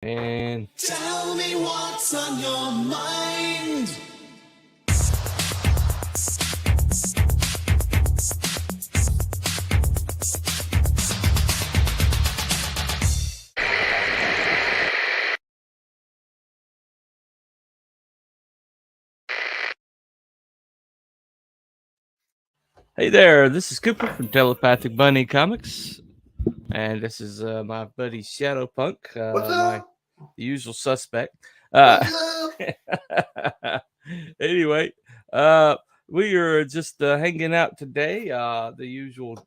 And tell me what's on your mind. hey there, this is Cooper from Telepathic Bunny Comics, and this is my buddy Shadow Punk, What's my up? the usual suspect. What's up? Anyway, uh, we are just hanging out today. Our usual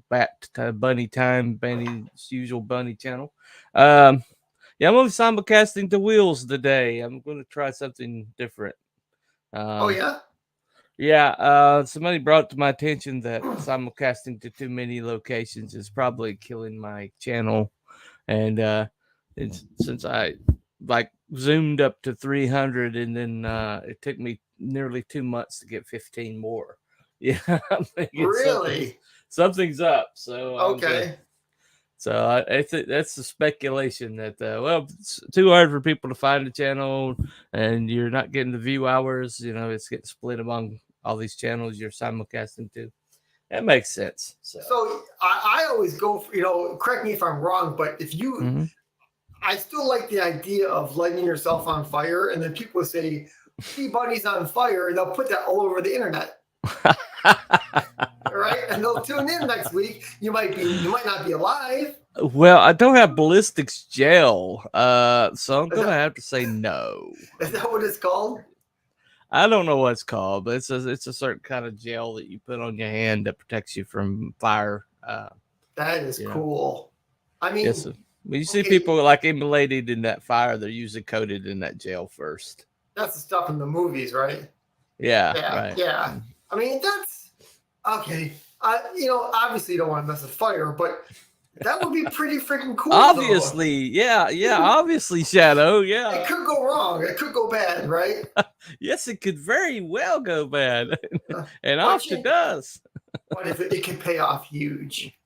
bunny time, bunny's usual bunny channel. Um, yeah, I'm only simulcasting the wheels today. I'm going to try something different. Oh Um, yeah. yeah, somebody brought to my attention that simulcasting to too many locations is probably killing my channel, and since I like zoomed up to 300, and then it took me nearly 2 months to get 15 more. Yeah, I'm thinking Really? something's up. So I'm gonna. Okay. So that's the speculation that it's too hard for people to find the channel, and you're not getting the view hours. You know, it's getting split among all these channels you're simulcasting to. That makes sense. So I always go for, correct me if I'm wrong, but if you, Mhm. I still like the idea of lighting yourself on fire, and then people say, "See, Bunny's on fire," and they'll put that all over the internet, right? And they'll tune in next week. You might not be alive. Well, I don't have ballistics gel, so I'm Is gonna that, have to say no. is that what it's called? I don't know what it's called, but it's a certain kind of gel that you put on your hand that protects you from fire. That is You know, cool. I yes. mean, When you see okay, people like immolated in that fire, they're usually coated in that gel first. that's the stuff in the movies, right? Yeah, Yeah, right. yeah. I mean, that's okay. Obviously you don't want to mess with fire, but that would be pretty freaking cool, though. Obviously, yeah, obviously, Shadow, It yeah. could go wrong. It could go bad, right? Yes, it could very well go bad, and But often does. if it could pay off huge,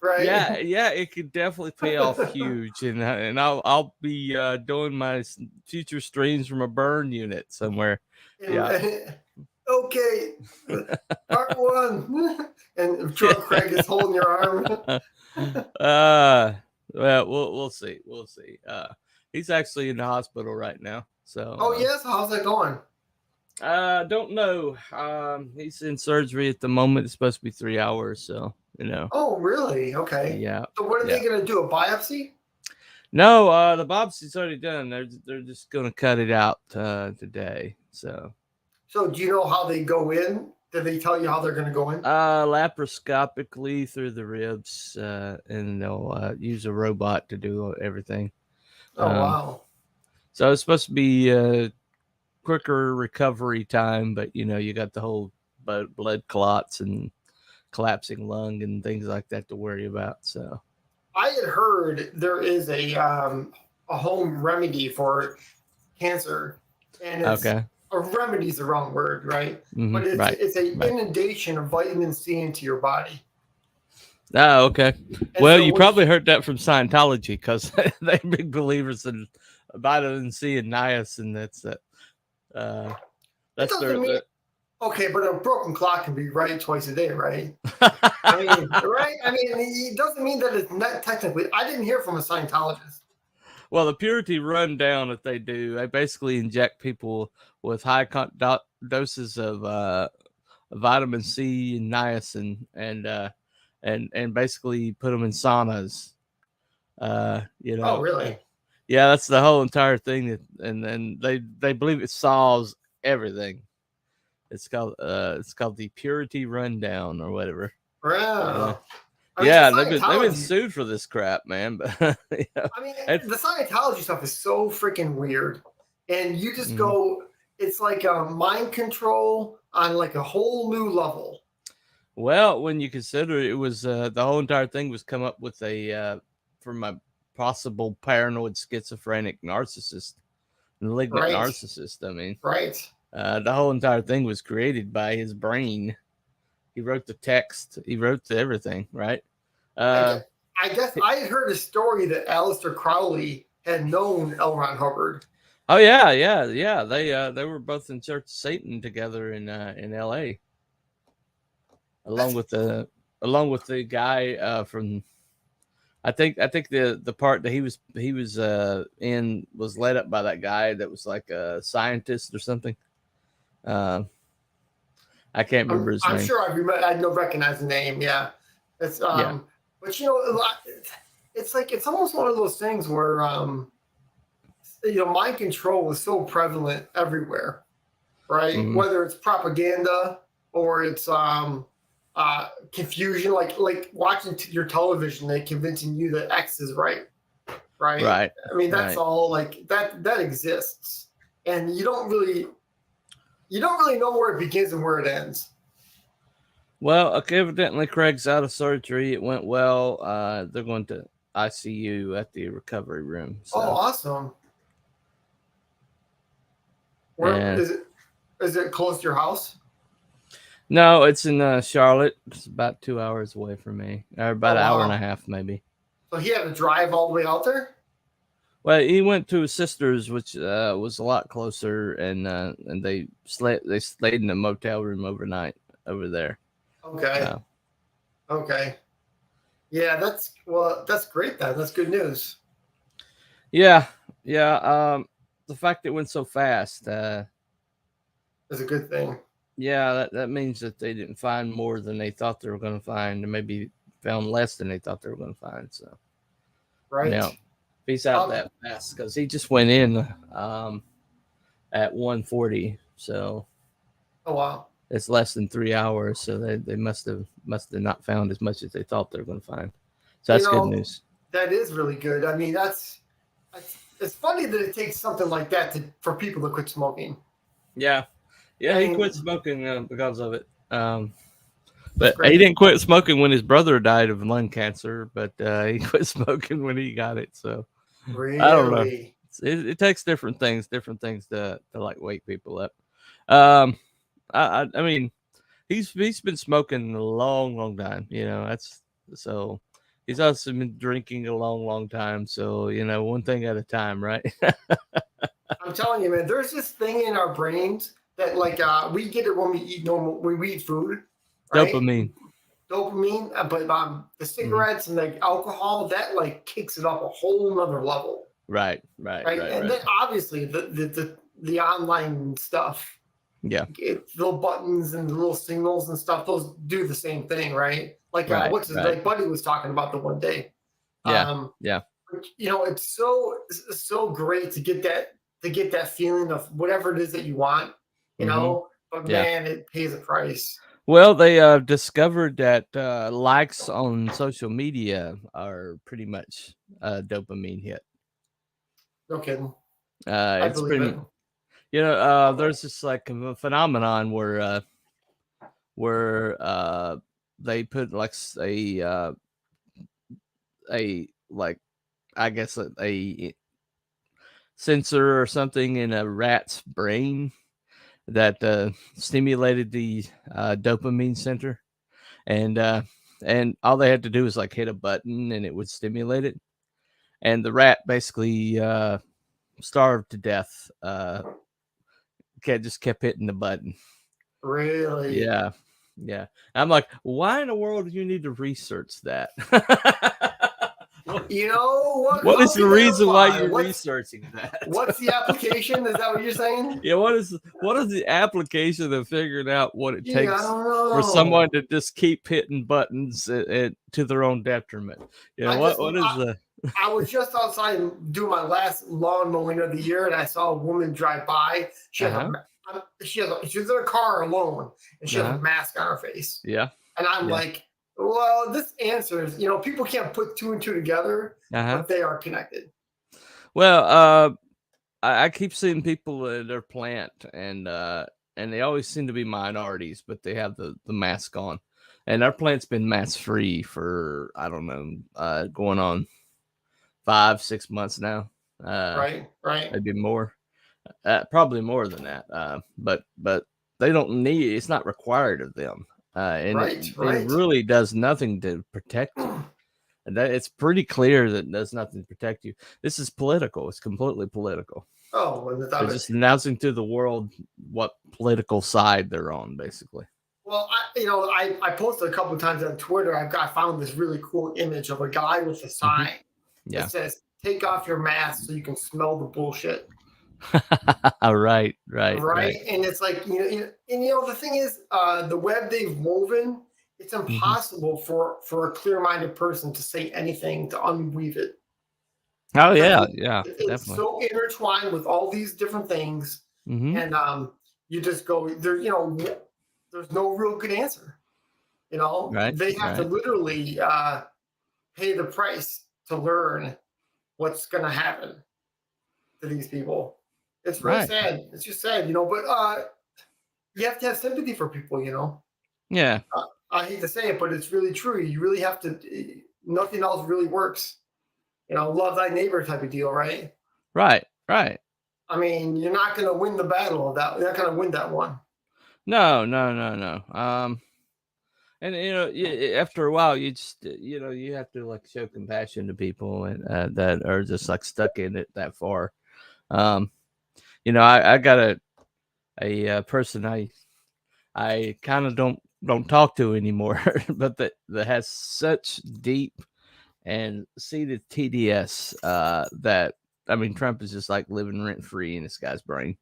right? Yeah, it could definitely pay off huge, and I'll be doing my future streams from a burn unit somewhere. Yeah. Okay, part one, and Drunk Craig is holding your arm. Well, we'll see. We'll see. He's actually in the hospital right now, Oh so yes, how's that going? don't know. He's in surgery at the moment. It's supposed to be 3 hours, so Oh really? Okay. yeah, So what are yeah. they gonna do? A biopsy? No, the biopsy's already done. They're just gonna cut it out today. So So do you know how they go in? Did they tell you how they're gonna go in? laparoscopically through the ribs, and they'll use a robot to do everything. Oh Um, wow. so it's supposed to be quicker recovery time, but you got the whole blood clots and collapsing lung and things like that to worry about. So I had heard there is a home remedy for cancer, and it's okay, a remedy is the wrong word, right? But right, it's a right. inundation of vitamin C into your body. Oh, okay. And Well, so you when probably heard that from Scientology because they're big believers in vitamin C and niacin. Uh, it that's doesn't mean their. okay, but a broken clock can be right twice a day, right? I mean, right? I mean, it doesn't mean that it's not technically. I didn't hear from a Scientologist. Well, the purity rundown that they do, they basically inject people with high doses of vitamin C and niacin, and basically put them in saunas. You Oh, know, really? yeah, that's the whole entire thing. And they believe it solves everything. It's called the purity rundown or whatever. Yeah, Wow. I mean, the yeah, they've been Scientology. sued for this crap, man. But I mean, it's, the Scientology stuff is so freaking weird, and you just mhm. go. It's like a mind control on like a whole new level. Well, when you consider it was the whole entire thing was come up with from a possible paranoid schizophrenic narcissist, malignant Right, narcissist. I mean, right. the whole entire thing was created by his brain. He wrote the text. He wrote everything. Right. I Uh, guess, I guess I had heard a story that Aleister Crowley had known L. Ron Hubbard. Oh yeah. They were both in Church of Satan together in L.A. along with the guy from. I think the part that he was in was led up by that guy that was like a scientist or something. I can't remember his I'm name. sure I know recognize the name. Yeah, it's Yeah. But it's like it's almost one of those things where mind control is so prevalent everywhere, right? Mhm. Whether it's propaganda or it's confusion, like watching your television and convincing you that X is right. Right. I mean, that's Right. all like that exists, and you don't really know where it begins and where it ends. Well, evidently Craig's out of surgery. It went well. They're going to ICU at the recovery room. So. Oh, awesome. Where And is it? Is it close to your house? no, it's in Charlotte. It's about 2 hours away from me, or about an hour and a half, maybe. So he had to drive all the way out there? Well, he went to his sister's, which was a lot closer, and they stayed in a motel room overnight over there. Okay. Okay. Yeah, that's great then. That's good news. Yeah. The fact that it went so fast is a good thing. Yeah, that means that they didn't find more than they thought they were going to find, and maybe found less than they thought they were going to find. So, right. Yeah, peace out that fast, because he just went in at 1:40. So, oh wow, it's less than 3 hours. So they must have not found as much as they thought they were going to find. So that's good news. That is really good. I mean, it's funny that it takes something like that for people to quit smoking. Yeah. Yeah, he quit smoking because of it. But he didn't quit smoking when his brother died of lung cancer, but he quit smoking when he got it. So really? I don't know. It takes different things to like wake people up. I mean, he's been smoking a long time. So he's also been drinking a long time. So one thing at a time, right? I'm telling you, man. There's this thing in our brains that we get it when we eat food, right? Dopamine, but the cigarettes and the alcohol that kicks it up a whole nother level. Right. And then obviously the online stuff, yeah, little buttons and the little signals and stuff, those do the same thing, right? Like Buddy was talking about the one day. Yeah. It's so great to get that feeling of whatever it is that you want, but man, it pays a price. Well, they discovered that likes on social media are pretty much a dopamine hit. No kidding. It's pretty. There's this a phenomenon where they put a sensor or something in a rat's brain that stimulated the dopamine center, and all they had to do was hit a button and it would stimulate it, and the rat basically starved to death. Just kept hitting the button. Really? Yeah. I'm like, why in the world do you need to research that? What is the reason why you're researching that? What's the application? Is that what you're saying? Yeah, what is the application of figuring out what it takes for someone to just keep hitting buttons to their own detriment? What is the... I was just outside doing my last lawn mowing of the year, and I saw a woman drive by. She was in a car alone, and she has a mask on her face. Yeah. And I'm like, well, this answers, people can't put two and two together, but they are connected. Well, I keep seeing people at their plant, and they always seem to be minorities, but they have the mask on. And our plant's been mask free for, I don't know, going on 5-6 months now. Right. Maybe more. Probably more than that. But they don't need, it's not required of them. And it really does nothing to protect you. And that it's pretty clear that there's nothing to protect you. This is political. It's completely political. Oh, They're just announcing to the world what political side they're on, basically. Well, I posted a couple of times on Twitter. I found this really cool image of a guy with a sign that says, "Take off your mask so you can smell the bullshit." Right. And it's like, the thing is, the web they've woven, it's impossible for a clear-minded person to say anything to unweave it. Oh yeah, It's definitely. so intertwined with all these different things, and you just go there. There's no real good answer. Right. They have to literally pay the price to learn what's going to happen to these people. It's really sad. It's just sad, but you have to have sympathy for people, Yeah. I hate to say it, but it's really true. You really have to, nothing else really works. Love thy neighbor type of deal, right? Right. I mean, you're not going to win the battle of that. You're not going to win that one. No. And after a while, you just you have to like show compassion to people and that are just like stuck in it that far. I got a person I kind of don't talk to anymore, but that has such deep and seated TDS that I mean Trump is just like living rent free in this guy's brain.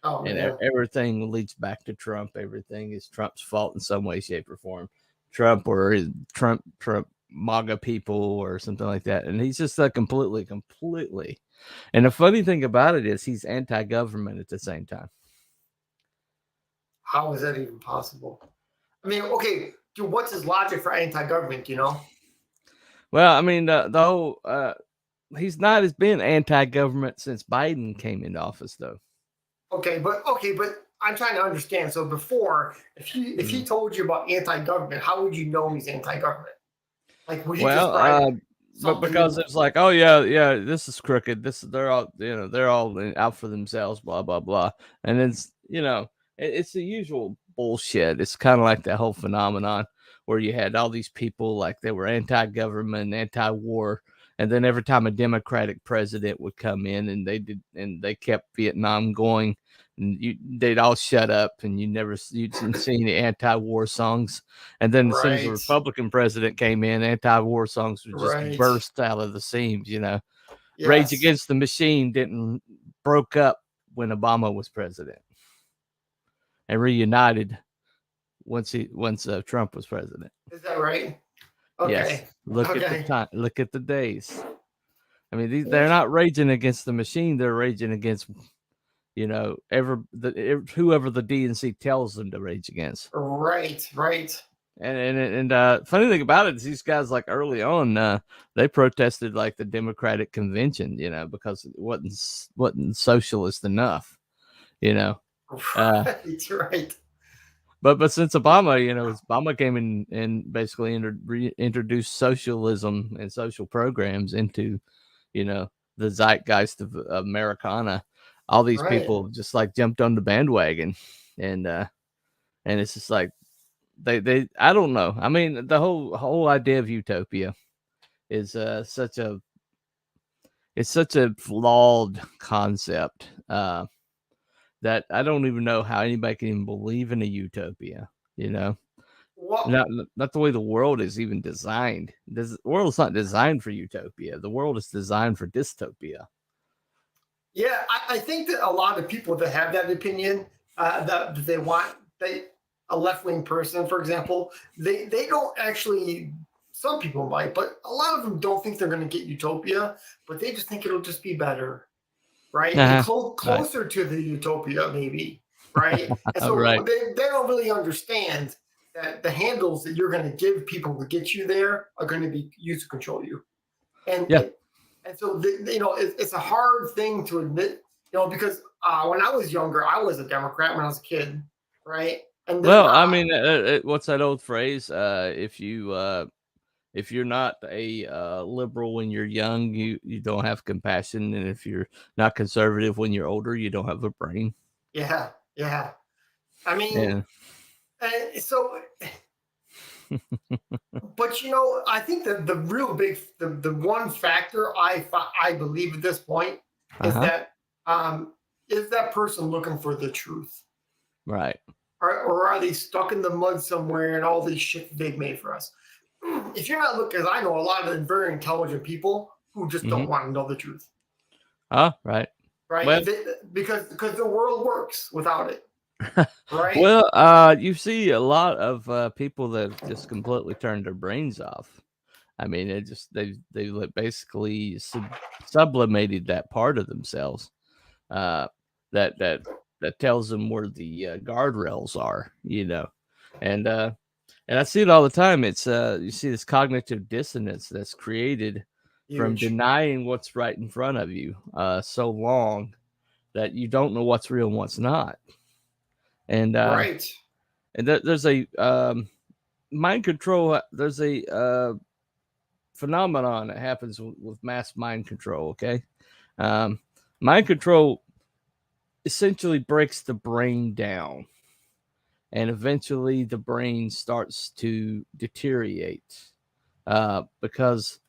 Oh, and everything leads back to Trump. Everything is Trump's fault in some way, shape, or form. Trump or Trump MAGA people or something like that. And he's just completely. And the funny thing about it is he's anti-government at the same time. How is that even possible? I mean, okay, dude, what's his logic for anti-government, Well, I mean, the whole he's not as been anti-government since Biden came into office, though. Okay, but I'm trying to understand. So before, if he told you about anti-government, how would you know he's anti-government? Like, would he but because it's like, oh yeah, this is crooked. They're all out for themselves, blah blah blah, and it's it's the usual bullshit. It's kind of like that whole phenomenon where you had all these people like they were anti-government, anti-war, and then every time a Democratic president would come in and they kept Vietnam going, and they'd all shut up and you didn't see any anti-war songs. And then as soon as the Republican president came in, anti-war songs would just burst out of the seams. Rage Against the Machine broke up when Obama was president and reunited once Trump was president. Is that right? Okay. Yes. Look at the time. Look at the days. I mean, they're not raging against the machine. They're raging against, whoever the DNC tells them to rage against. Right. And funny thing about it is these guys, like early on, they protested like the Democratic convention, because it wasn't socialist enough, Right. But since Obama, Obama came in and basically introduced socialism and social programs into, the zeitgeist of Americana. All these people just like jumped on the bandwagon, and it's just like they I don't know. I mean, the whole idea of utopia is such a flawed concept. That I don't even know how anybody can even believe in a utopia, Well, not the way the world is even designed. The world's not designed for utopia. The world is designed for dystopia. Yeah, I think that a lot of people that have that opinion, that they want a left-wing person, for example, they don't actually. Some people might, but a lot of them don't think they're going to get utopia, but they just think it'll just be better. Right? And closer to the utopia, maybe, right? And so they don't really understand that the handles that you're going to give people to get you there are going to be used to control you. And so it's a hard thing to admit, because when I was younger, I was a Democrat when I was a kid, right? And then, I mean, what's that old phrase? If you're not a liberal when you're young, you don't have compassion, and if you're not conservative when you're older, you don't have a brain. Yeah. I mean, so But I think that the real big, the one factor I believe at this point is Uh-huh. is that person looking for the truth, Right. or are they stuck in the mud somewhere and all this shit that they've made for us? If you're not looking, because I know a lot of very intelligent people who just Mm-hmm. don't want to know the truth, Right. right? Well, Because the world works without it, right? well, you see a lot of people that just completely turned their brains off. I mean, it just they basically sublimated that part of themselves uh, that that tells them where the guardrails are, and and I see it all the time. It's you see this cognitive dissonance that's created from Huge, denying what's right in front of you so long that you don't know what's real and what's not, and right? there's a mind control. There's a phenomenon that happens with mass mind control. Okay, um, mind control essentially breaks the brain down, and eventually the brain starts to deteriorate because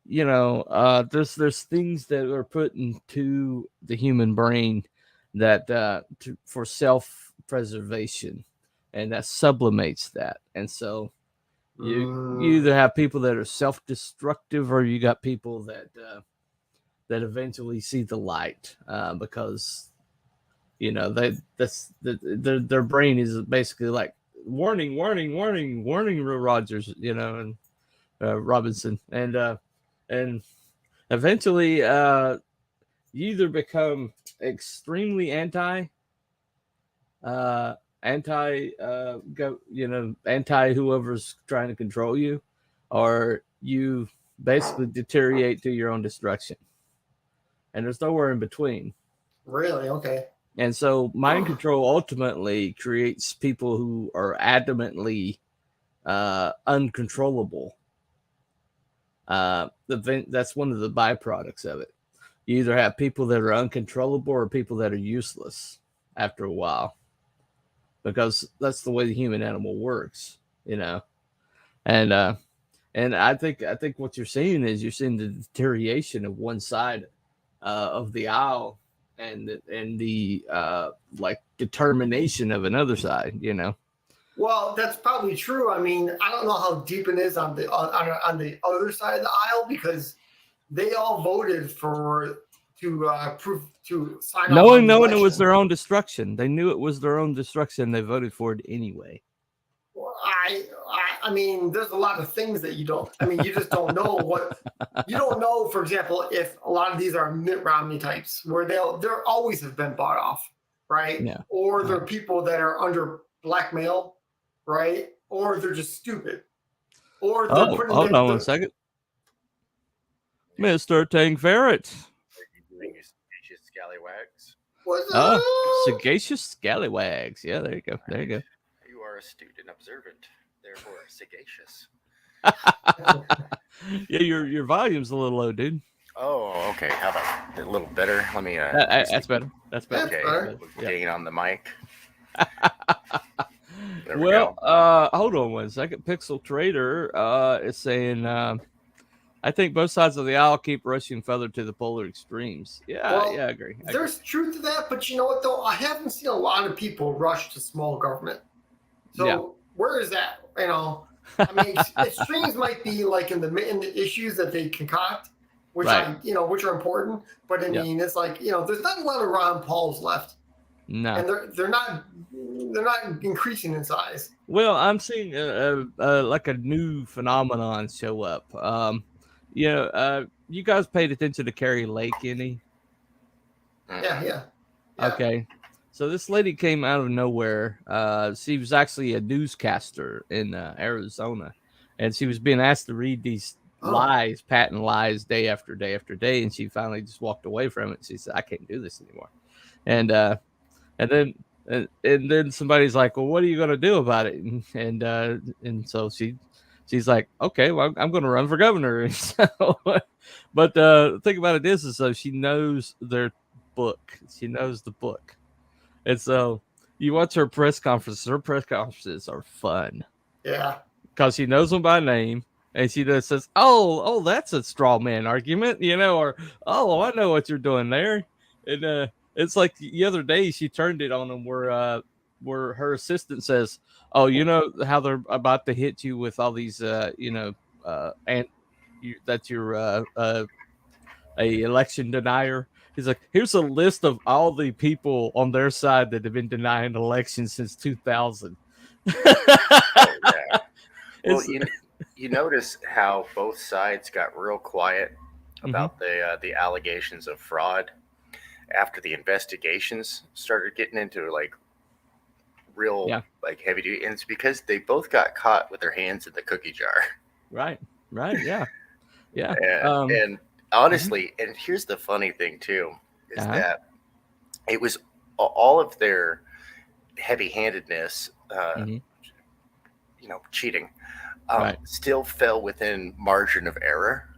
there's things that are put into the human brain that for self preservation, and that sublimates that, and so you Mm, either have people that are self-destructive, or you got people that eventually see the light because their brain is basically like warning, warning, warning, warning, Rogers, and Robinson, and eventually you either become extremely uh, anti whoever's trying to control you, or you basically deteriorate to your own destruction, and there's nowhere in between. really? Okay. And so mind control ultimately creates people who are adamantly uncontrollable. That's one of the byproducts of it. You either have people that are uncontrollable or people that are useless after a while, because that's the way the human animal works, and I think what you're seeing is you're seeing the deterioration of one side of the aisle, and the like determination of another side. Well, that's probably true. I mean, I don't know how deep it is on the other side of the aisle, because they all voted to sign off on the Knowing it was election. their own destruction, they knew it was their own destruction. They voted for it anyway. Well, I mean, there's a lot of things that you don't. I mean, you just don't know what you don't know. For example, if a lot of these are Mitt Romney types, where they're always have been bought off, right? Yeah. Or they're Right. people that are under blackmail, right? Or they're just stupid, or they're Oh, putting hold on one the second, Mr. Tank Ferret. Are you doing your sagacious scallywags? what's Oh, up? sagacious scallywags. Yeah, there you go. There you go. You are astute and observant, therefore sagacious. Yeah, your volume's a little low, dude. Oh, okay. How about a little better? Let me. That's better. That's better. Okay, better. Yeah. getting on the mic. There we Well, go. hold on one second. Pixel Trader is saying, I think both sides of the aisle keep rushing further to the polar extremes. Yeah, Well, I agree. there's truth to that, but you know what though? I haven't seen a lot of people rush to small government. So Yeah. where is that? I mean, extremes might be like in the issues that they concoct, which Right. which are important. But I Yeah. mean, it's like there's not a lot of Ron Pauls left, No. and they're not increasing in size. Well, I'm seeing like a new phenomenon show up. You guys paid attention to Carrie Lake any? Yeah. Okay. So this lady came out of nowhere. She was actually a newscaster in Arizona, and she was being asked to read these lies, patent lies, day after day after day, and she finally just walked away from it. She said, "I can't do this anymore," and then somebody's like, "Well, what are you going to do about it?" And so she's like, "Okay, well, I'm going to run for governor." But the thing about it is so she knows their book. She knows the book. And so you watch her press conferences. Her press conferences are fun Yeah. because she knows them by name, and she just says, "Oh, that's a straw man argument," or "Oh, I know what you're doing there." And it's like the other day she turned it on them where her assistant says, "Oh, you know how they're about to hit you with all these, and that you're a election denier." He's like, "Here's a list of all the people on their side that have been denying elections since 2000." Oh yeah. Well, It's you notice how both sides got real quiet Mhm. about the allegations of fraud after the investigations started getting into like real Yeah, like heavy duty, and it's because they both got caught with their hands in the cookie jar. right, right, yeah, yeah. And Mhm. honestly, and here's the funny thing too, is Uh-huh. that it was all of their heavy-handedness, Mhm. cheating, Right. still fell within margin of error.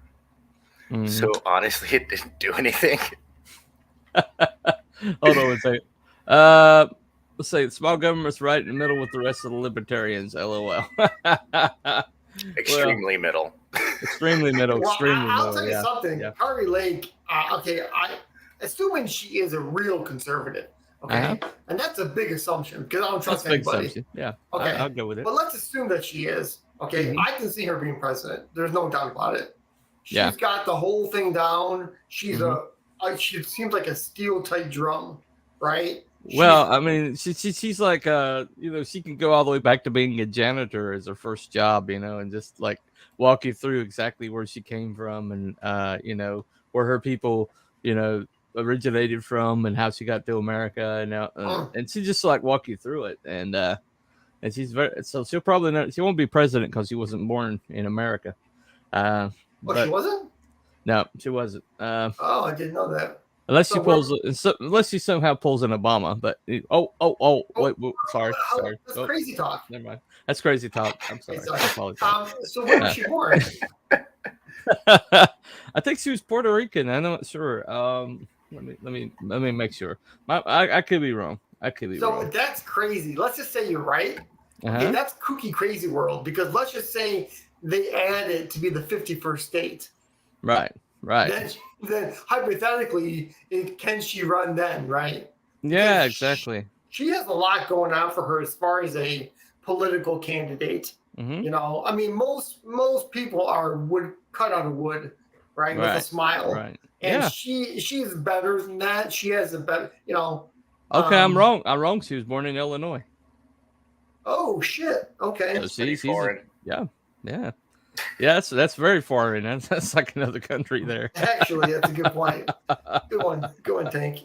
Mhm. So honestly, it didn't do anything. Hold on 1 second. Uh, let's say small government's right in the middle with the rest of the libertarians. LOL. Well, Extremely middle. extremely middle, Well, extremely I'll middle. tell you Yeah, something. yeah. Kari Lake, okay, assuming she is a real conservative, Uh-huh. okay, and that's a big assumption because I don't That's trust a big anybody. assumption. Yeah, I'll Okay, go with it. but let's assume that she is. Okay, Mhm. I can see her being president. There's no doubt about it. Yeah. She's got the whole thing down. Mhm. She seems like a steel tight drum, right? She's Well, I mean, she's like she can go all the way back to being a janitor as her first job, and just like walk you through exactly where she came from and where her people, you know, originated from and how she got to America and now mm, and she just like walk you through it and she's very so she'll probably not she won't be president because she wasn't born in America. Uh, oh, she but wasn't. no, she wasn't. Oh, I didn't know that. Unless So she where? pulls, unless she somehow pulls an Obama, but Oh, wait, sorry, that's oh, crazy talk. never mind. That's crazy talk. I'm Okay, sorry. sorry. I apologize. So where was Uh, she born? I think she was Puerto Rican. I'm not sure. Let me make sure. I could be wrong. I could be So wrong. that's crazy. Let's just say you're right. Uh Okay, huh. that's kooky crazy world because let's just say they add it to be the 51st state. Right. Right. Then, then hypothetically, can she run then, right? Because Yeah. Exactly. she has a lot going on for her as far as a political candidate. Mm-hmm. I mean, most people are wood cut out of wood, right, with a Right. smile, Right. and Yeah. she's better than that. She has a better, Okay. I'm um, wrong. I'm wrong. She was born in Illinois. oh shit. So Okay. That's pretty foreign. yeah. Yeah. Yeah, that's very foreign. That's like another country there. Actually, that's a good point. Good one. Good one, Tank.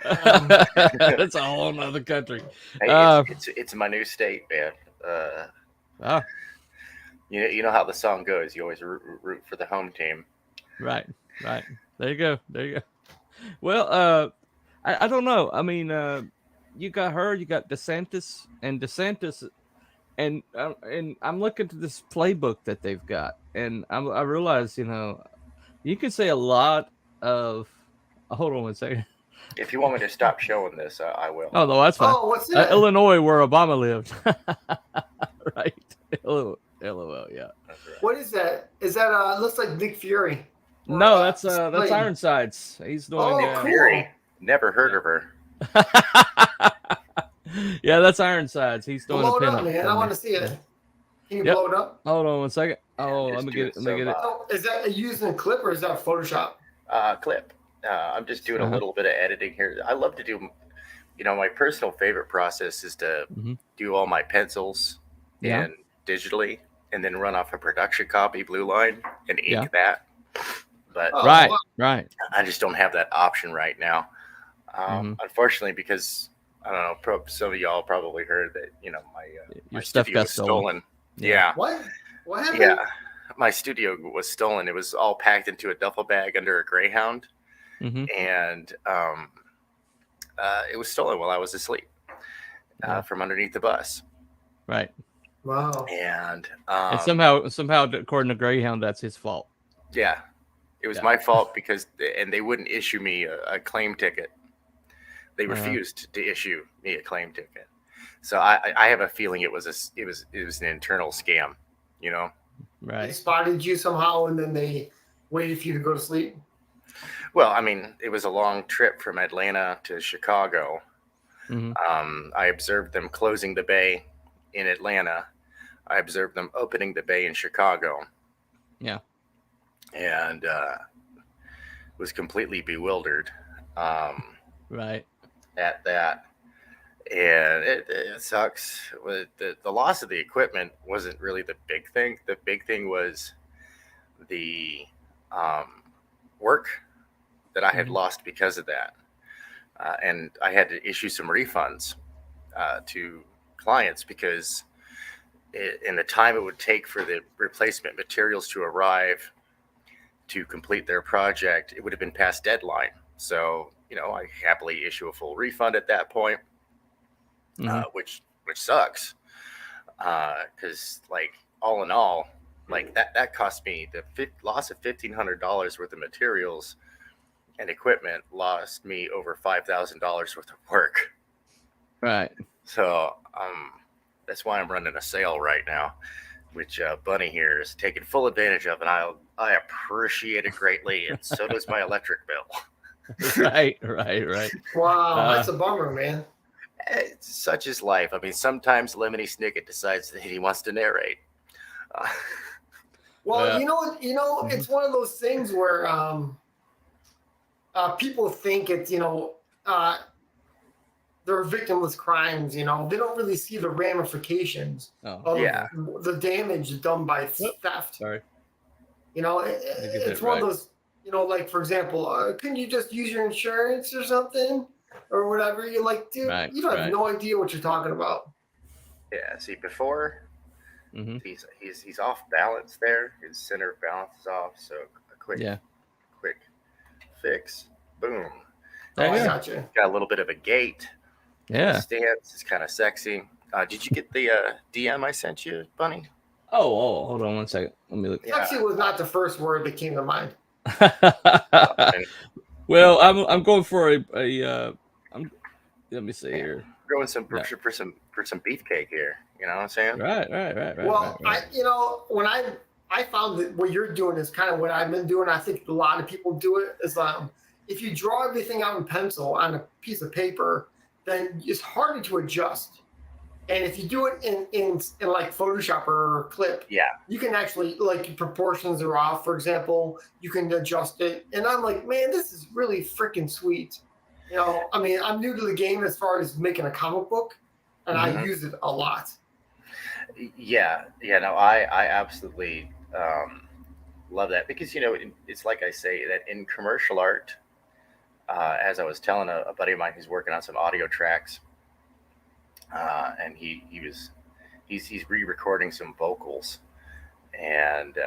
Um, That's a whole nother country. Hey, Uh, it's my new state, man. Uh, ah, you know how the song goes. You always root for the home team. right, right. There you go. There you go. Well, I don't know. I mean, you got her, you got DeSantis, and I'm looking to this playbook that they've got, and I realize, you can say a lot of. Hold on 1 second. If you want me to stop showing this, I will. Oh no, that's fine. oh, what's that? Illinois, where Obama lived. Right. LOL, yeah. That's right. What is that? Is that looks like Nick Fury? Or No, that's Slade. Ironsides. He's doing Oh, Nick cool. Fury. Never heard of her. Yeah, that's Ironsides. He's doing a Blow it up, pinup man. for I me. want to see it. Can you Yep. blow it up? Hold on 1 second. Yeah, Oh, I'm let just me doing get it. Let me get it. Oh, is that using a clip or is that Photoshop? Clip. I'm just doing a Uh-huh. little bit of editing here. I love to do, my personal favorite process is to Mhm. do all my pencils Yeah. and digitally, and then run off a production copy, Blue Line, and ink Yeah. that. But Oh, Right. wow. Right. I just don't have that option right now. Mhm. Unfortunately, because I don't know, some of y'all probably heard that my Your my stuff studio got was stolen. stolen. Yeah. Yeah, What? What happened? yeah, my studio was stolen. It was all packed into a duffel bag under a Greyhound, Mhm. and it was stolen while I was asleep Yeah. from underneath the bus. Right. Wow. And And somehow, according to Greyhound, that's his fault. yeah, it was Yeah. my fault because they wouldn't issue me a claim ticket. They Uh-huh. refused to issue me a claim ticket. So I have a feeling it was an internal scam. you know. They Right. spotted you somehow, and then they waited for you to go to sleep. Well, I mean, it was a long trip from Atlanta to Chicago. Hmm. I observed them closing the bay in Atlanta. I observed them opening the bay in Chicago, Yeah. and was completely bewildered Right. at that. And it sucks. The loss of the equipment wasn't really the big thing. The big thing was the um, work that I had Mhm. lost because of that. And I had to issue some refunds to clients because in the time it would take for the replacement materials to arrive to complete their project, it would have been past deadline. So, I happily issue a full refund at that point, Hmm. which sucks. Because like all in all, like that cost me the loss of $1,500 worth of materials and equipment lost me over $5,000 worth of work. Right. So that's why I'm running a sale right now, which Bunny here is taking full advantage of, and I appreciate it greatly, and so does my electric bill. Right. Right. Right. Wow, Uh, that's a bummer, man. It's such is life. I mean, sometimes Lemony Snicket decides that he wants to narrate. Uh, Well, well, it's one of those things where people think it's uh, they're victimless crimes. They don't really see the ramifications oh, of yeah, the damage done by Whoop. theft. Sorry. Let me get It's that one of right. those, like for example, couldn't you just use your insurance or something or whatever? You're like, dude, Right. you don't have Right. no idea what you're talking about. yeah. See, before Hmm. he's off balance there. His center of balance is off. So a Yeah. quick fix, boom. Oh, There I you go. got you. Got a little bit of a gait. And the Yeah. stance is kind of sexy. Did you get the DM I sent you, Bunny? Oh, hold on one second. Let me look. Yeah. Sexy was not the first word that came to mind. And Well, I'm going for I'm let me see here. growing some No. for some beefcake here. You know what I'm saying? Right. Well, when I found that what you're doing is kind of what I've been doing. I think a lot of people do it. Is if you draw everything out in pencil on a piece of paper, then it's harder to adjust. And if you do it in like Photoshop or Clip, Yeah. you can actually like proportions are off. For example, you can adjust it. And I'm like, man, this is really freaking sweet. I mean, I'm new to the game as far as making a comic book, and I Mhm. use it a lot. Yeah. No, I absolutely love that because it's like I say that in commercial art, as I was telling a buddy of mine who's working on some audio tracks, and he's re-recording some vocals, and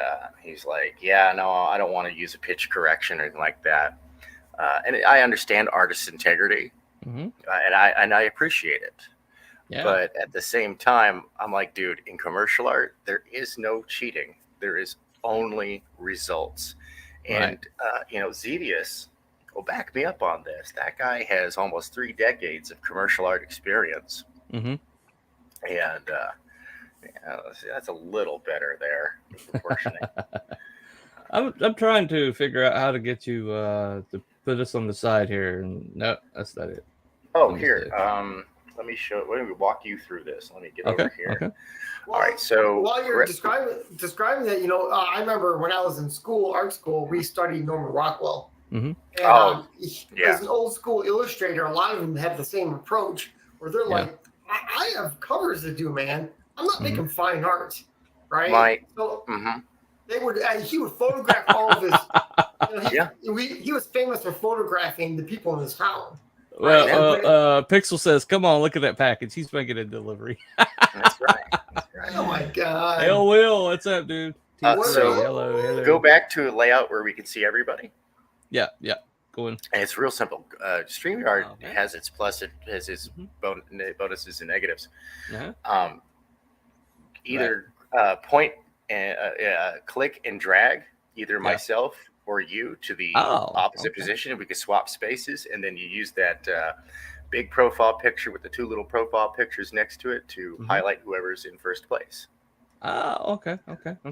he's like, yeah, no, I don't want to use a pitch correction or anything like that. And I understand artist integrity, Hmm. and I appreciate it. Yeah. But at the same time, I'm like, dude, in commercial art, there is no cheating. There is only results. And Zedius will back me up on this. That guy has almost 3 decades of commercial art experience, Hmm. and that's a little better there, proportionate. I'm trying to figure out how to get you to put us on the side here. And no, that's not it. Oh, Let me here. see. Let me show. Let me walk you through this. Let me get Okay. over here. Okay. Well, All right. So while you're describing that, I remember when I was in art school, we studied Norman Rockwell. Hmm. And yeah. as an old school illustrator, a lot of them have the same approach where they're Yeah. like, I have covers to do, man. I'm not Mhm. making fine art, right? My- So mhm. he would photograph all of his. Yeah. He was famous for photographing the people in his town. Well, Right? Pixel says, "Come on, look at that package. He's making a delivery." That's right. That's right. Oh my god! Hey, Will, what's up, dude? T3, So hello. Go back to a layout where we can see everybody. Yeah, going. And it's real simple. StreamYard Okay. has its plus, it has its bonuses and negatives. Uh-huh. Either point and click and drag either myself or you to the opposite position, and we could swap spaces, and then you use that big profile picture with the 2 little profile pictures next to it to highlight whoever's in first place. Okay.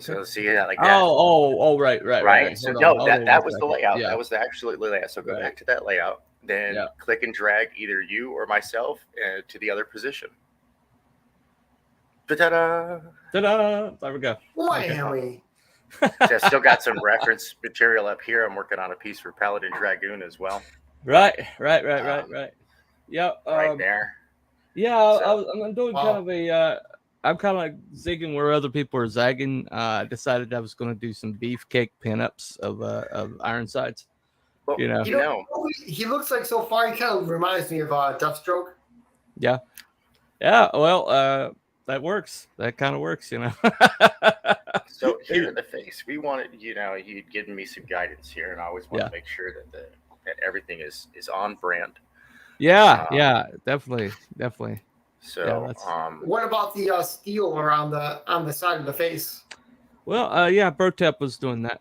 So see that like Oh, that. right. So Hold on, no, hold on that one was the second. layout. Yeah, That was the actual layout. So go right. back to that layout, then Yeah. click and drag either you or myself to the other position. Ta-da! Ta-da! There we go. Okay. Whammy. So I've still got some reference material up here. I'm working on a piece for Paladin Dragoon as well. Right. Um, Yeah. right there. Yeah. So I'm doing kind Wow. of a. I'm kind of like zigging where other people are zagging. I decided I was going to do some beefcake pinups of Ironsides. well, You know. You know, he looks like so far. He kind of reminds me of Deathstroke. Yeah. Yeah. Well, that works. That kind of works. You know. so here in the face, we wanted, you'd given me some guidance here, and I always want Yeah. to make sure that everything is on brand. Yeah. Um, Yeah. Definitely. So, What about the steel around on the side of the face? Well, yeah, Brotep was doing that.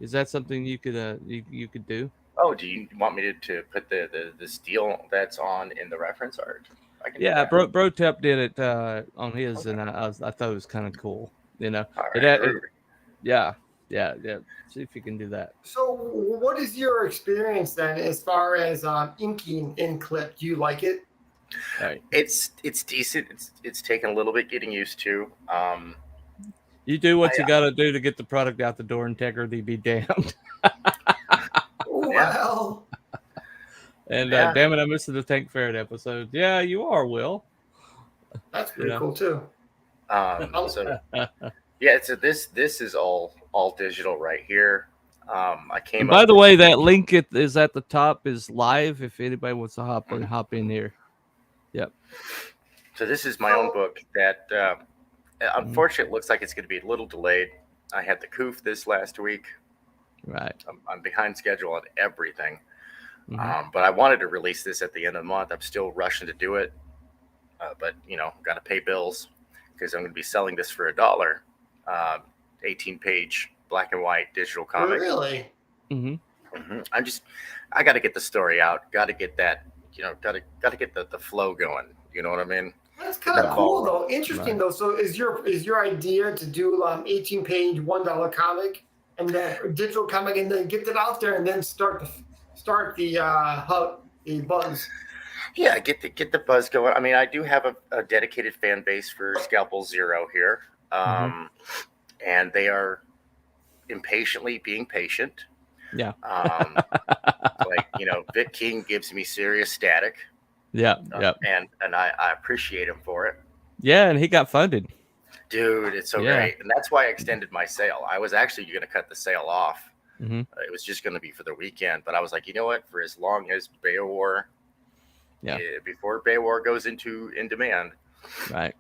Is that something you could you could do? do you want me to put the steel that's on in the reference art? I can do Yeah, that. Brotep did it on his, Okay. and I thought it was kind of cool. You know, All right. yeah. See if you can do that. So, what is your experience then as far as inking in clip? Do you like it? All right. It's decent. It's taken a little bit getting used to. You do what you got to do to get the product out the door. Integrity be damned. Well, And Yeah. damn it, I missed the Tank Ferret episode. Yeah, you are, Will. that's pretty Yeah. cool too. So yeah, so this is all digital right here. I came And up by the with- way, that link is at the top is live. If anybody wants to hop in here. Yep. So this is my own book that unfortunately looks like it's going to be a little delayed. I had the coof this last week. Right. I'm behind schedule on everything. Mhm. But I wanted to release this at the end of the month. I'm still rushing to do it. But, got to pay bills because I'm going to be selling this for $1. 18-page black and white digital comic. Really? Mm-hmm. I got to get the story out. Got to get that, got to get the flow going. You know what I mean? That's kind of Yeah. cool though. Interesting Right. though. So, is your idea to do 18-page $1 comic and then digital comic and then get it out there and then start the buzz? Yeah, get the buzz going. I mean, I do have a dedicated fan base for Scalpel Zero here, and they are impatiently being patient. Yeah. Vic King gives me serious static. Yeah. And I appreciate him for it. Yeah, and he got funded. Dude, it's so great. And that's why I extended my sale. I was actually going to cut the sale off. Mm-hmm. It was just going to be for the weekend. But I was like, you know what? For as long as Beowar, before Beowar goes in demand, right?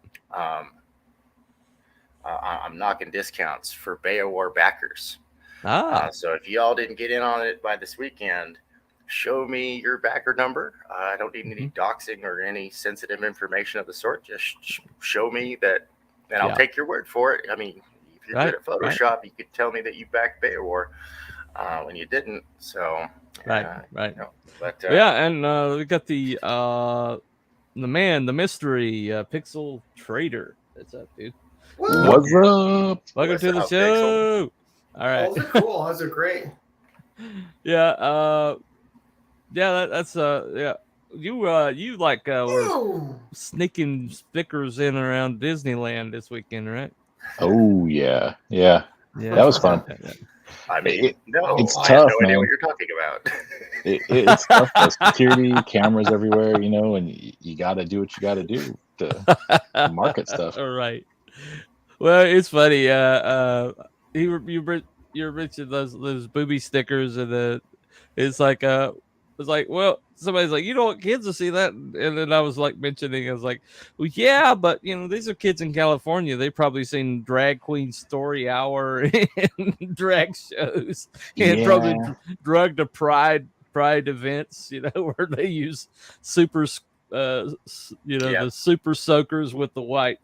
I'm knocking discounts for Beowar backers. So if y'all didn't get in on it by this weekend, show me your backer number. I don't need any doxing or any sensitive information of the sort. Just show me that, and I'll take your word for it. I mean, if you're good at Photoshop, you could tell me that you backed Beowar when you didn't. So right. But and we got the mystery Pixel Trader. That's up, dude. What's up? Welcome to the show. Pixel? All right. Those are cool. Those are great. Yeah. That's you like were sneaking stickers in around Disneyland this weekend, right? Oh yeah. That was fun. I mean, it's I tough, have no idea man. what you're talking about. It's tough. There's security cameras everywhere, and you got to do what you got to do to market stuff. All right. Well, it's funny. You're mentioning those booby stickers, and it's like well, somebody's like, you don't want kids to see that, and then I was like mentioning, I was like, well, yeah, but these are kids in California. They've probably seen Drag Queen Story Hour and drag shows, and probably drug to pride events, where they use super, the super soakers with the white.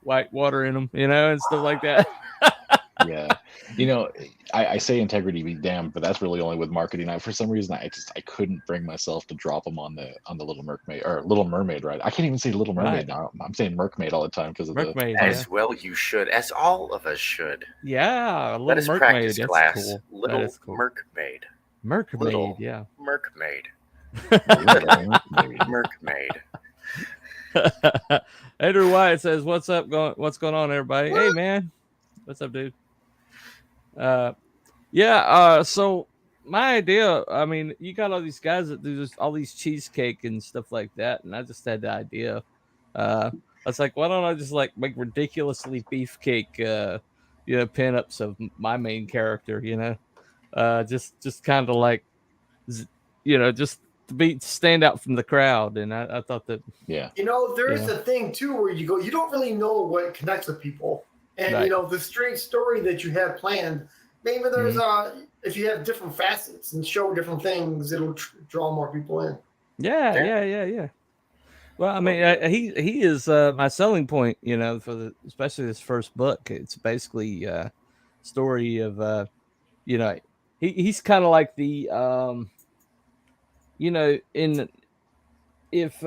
White water in them, and stuff like that. Yeah, you know, I say integrity be damned, but that's really only with marketing. For some reason, I couldn't bring myself to drop them on the Little Mermaid or Little Mermaid, right? I can't even say Little Right. Mermaid now. I'm saying Mermaid all the time because of the Mermaid, yeah. As well, you should, as all of us should. Yeah, a Let little us mermaid. practice That's class. cool. That Little is cool. Mermaid. Mermaid, Little yeah. Mermaid. Little Mermaid. Mermaid. Andrew Wyatt says, "What's up? What's going on, everybody? Hey, man, what's up, dude? Yeah. So my idea. I mean, you got all these guys that do all these cheesecake and stuff like that, and I just had the idea. I was like, why don't I just like make ridiculously beefcake, pinups of my main character, just kind of like, just to stand out from the crowd, and I thought that, Yeah. There's Yeah. a thing too where you go, you don't really know what connects with people, and Right. the strange story that you have planned. Maybe there's if you have different facets and show different things, it'll draw more people in. Yeah. Well, I mean, he is my selling point, for especially this first book. It's basically story of he's kind of like the in if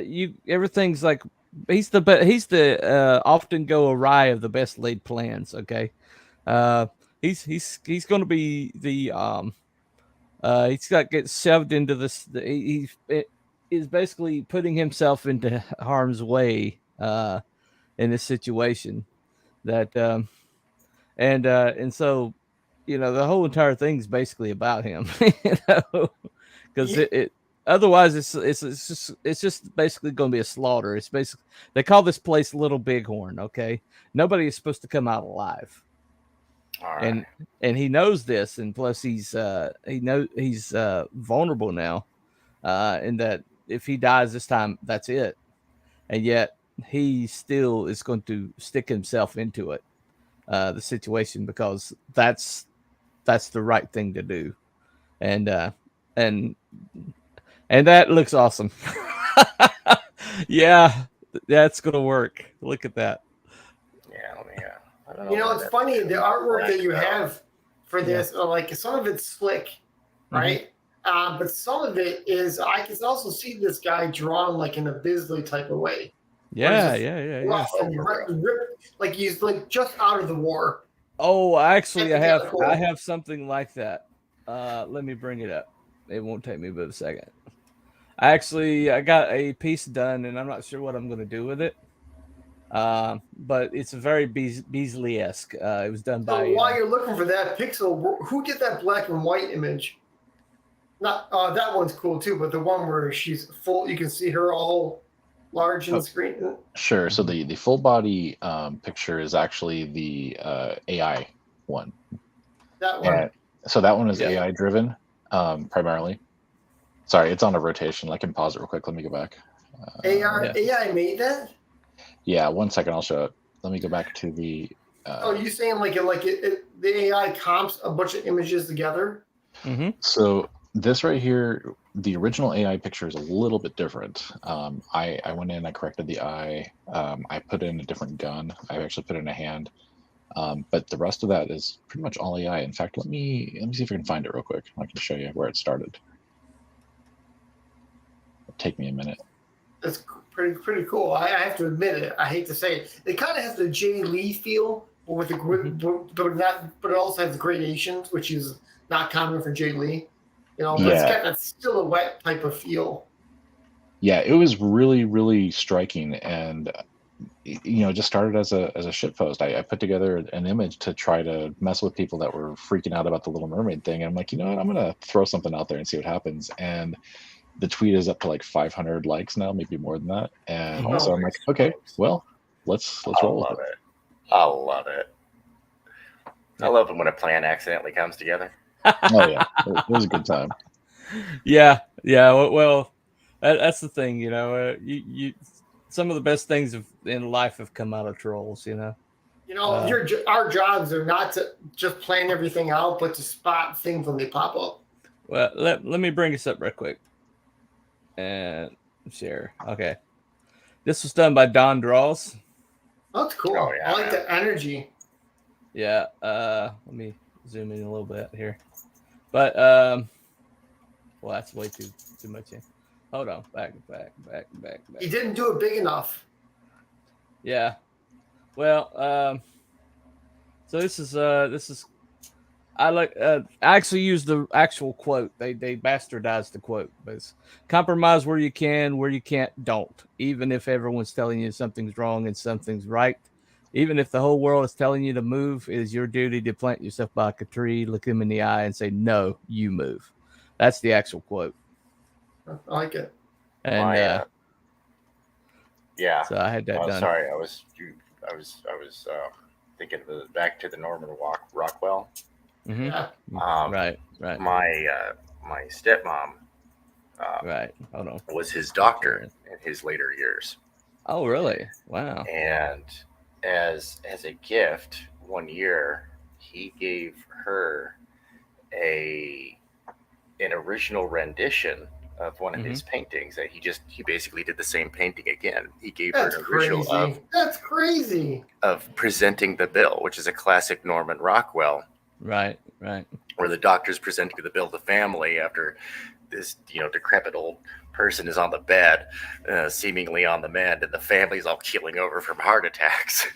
you everything's like he's the often go awry of the best laid plans. Okay, he's going to be the he's got get shoved into this. Is basically putting himself into harm's way in this situation that and so the whole entire thing's basically about him, because it otherwise it's just basically going to be a slaughter. It's basically they call this place Little Bighorn. Okay, nobody is supposed to come out alive. All right. And he knows this, and plus he's vulnerable now, in that if he dies this time, that's it. And yet he still is going to stick himself into it, the situation, because that's the right thing to do, and and that looks awesome. Yeah, that's gonna work. Look at that. Yeah. I don't know It's funny, the artwork that you have for this, like some of it's slick, right? But some of it is, I can also see this guy drawn like in a Bisley type of way. Yeah. And ripped, like he's like just out of the war. Oh, actually, I Cool. have something like that. Let me bring it up. It won't take me but a second. I got a piece done, and I'm not sure what I'm going to do with it. But it's a very Beasley-esque. It was done by. So while you're looking for that pixel, who did that black and white image? Not that one's cool too, but the one where she's full, you can see her all large in the screen. Sure. So the full body picture is actually the AI one. That one. And so that one is AI driven primarily. Sorry, it's on a rotation. I can pause it real quick. Let me go back. AI made that? Yeah, 1 second. I'll show it. Let me go back to the. You saying the AI comps a bunch of images together? Mm-hmm. So this right here, the original AI picture is a little bit different. I went in, I corrected the eye. I put in a different gun. I actually put in a hand. But the rest of that is pretty much all AI. In fact, let me see if I can find it real quick. I can show you where it started. It'll take me a minute. That's pretty cool. I have to admit it. I hate to say it. It kind of has the Jay Lee feel, but with the but it also has the gradations, which is not common for Jay Lee. But it's got that silhouette type of feel. Yeah, it was really, really striking, and just started as a shitpost. I put together an image to try to mess with people that were freaking out about the Little Mermaid thing. And I'm like, what? I'm gonna throw something out there and see what happens. And the tweet is up to like 500 likes now, maybe more than that. And so I'm like, okay, well, let's roll with it. I love it. I love it when a plan accidentally comes together. Oh yeah, it was a good time. Yeah. Well, that's the thing, you some of the best things in life have come out of trolls, Our jobs are not to just plan everything out, but to spot things when they pop up. Well, let me bring this up real quick and share. Okay, this was done by Don Draws. That's cool. Oh, yeah, I like the energy. Yeah. Let me zoom in a little bit here. But well, that's way too much in. Hold on. Back. He didn't do it big enough. Yeah. Well, so this is I actually used the actual quote. They bastardized the quote, but it's compromise where you can, where you can't, don't. Even if everyone's telling you something's wrong and something's right, even if the whole world is telling you to move, it is your duty to plant yourself by a tree, look them in the eye, and say, "No, you move." That's the actual quote. I like it. And Yeah. so I had that Oh, done. sorry, I was thinking of back to the Norman Rockwell. Mhm. Yeah. Right. My stepmom Right. Hold on. was his doctor in his later years, Oh, really? Wow. and as a gift, one year he gave her an original rendition of one of his paintings that he basically did the same painting again. He gave That's her an original crazy. That's crazy. of Presenting the Bill, which is a classic Norman Rockwell, Right. where the doctor's presenting the bill to the family after this, decrepit old person is on the bed, seemingly on the mend, and the family's all keeling over from heart attacks.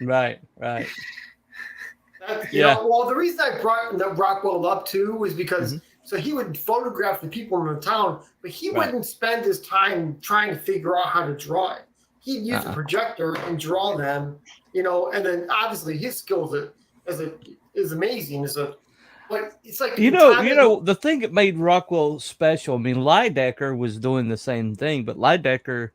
Right. That's, Yeah. well, the reason I brought the Rockwell up too was because Mhm. so he would photograph the people in the town, but he Right. wouldn't spend his time trying to figure out how to draw it. He'd use a projector and draw them, and then obviously his skills is amazing. But it's like the thing that made Rockwell special. I mean, Lydecker was doing the same thing, but Lydecker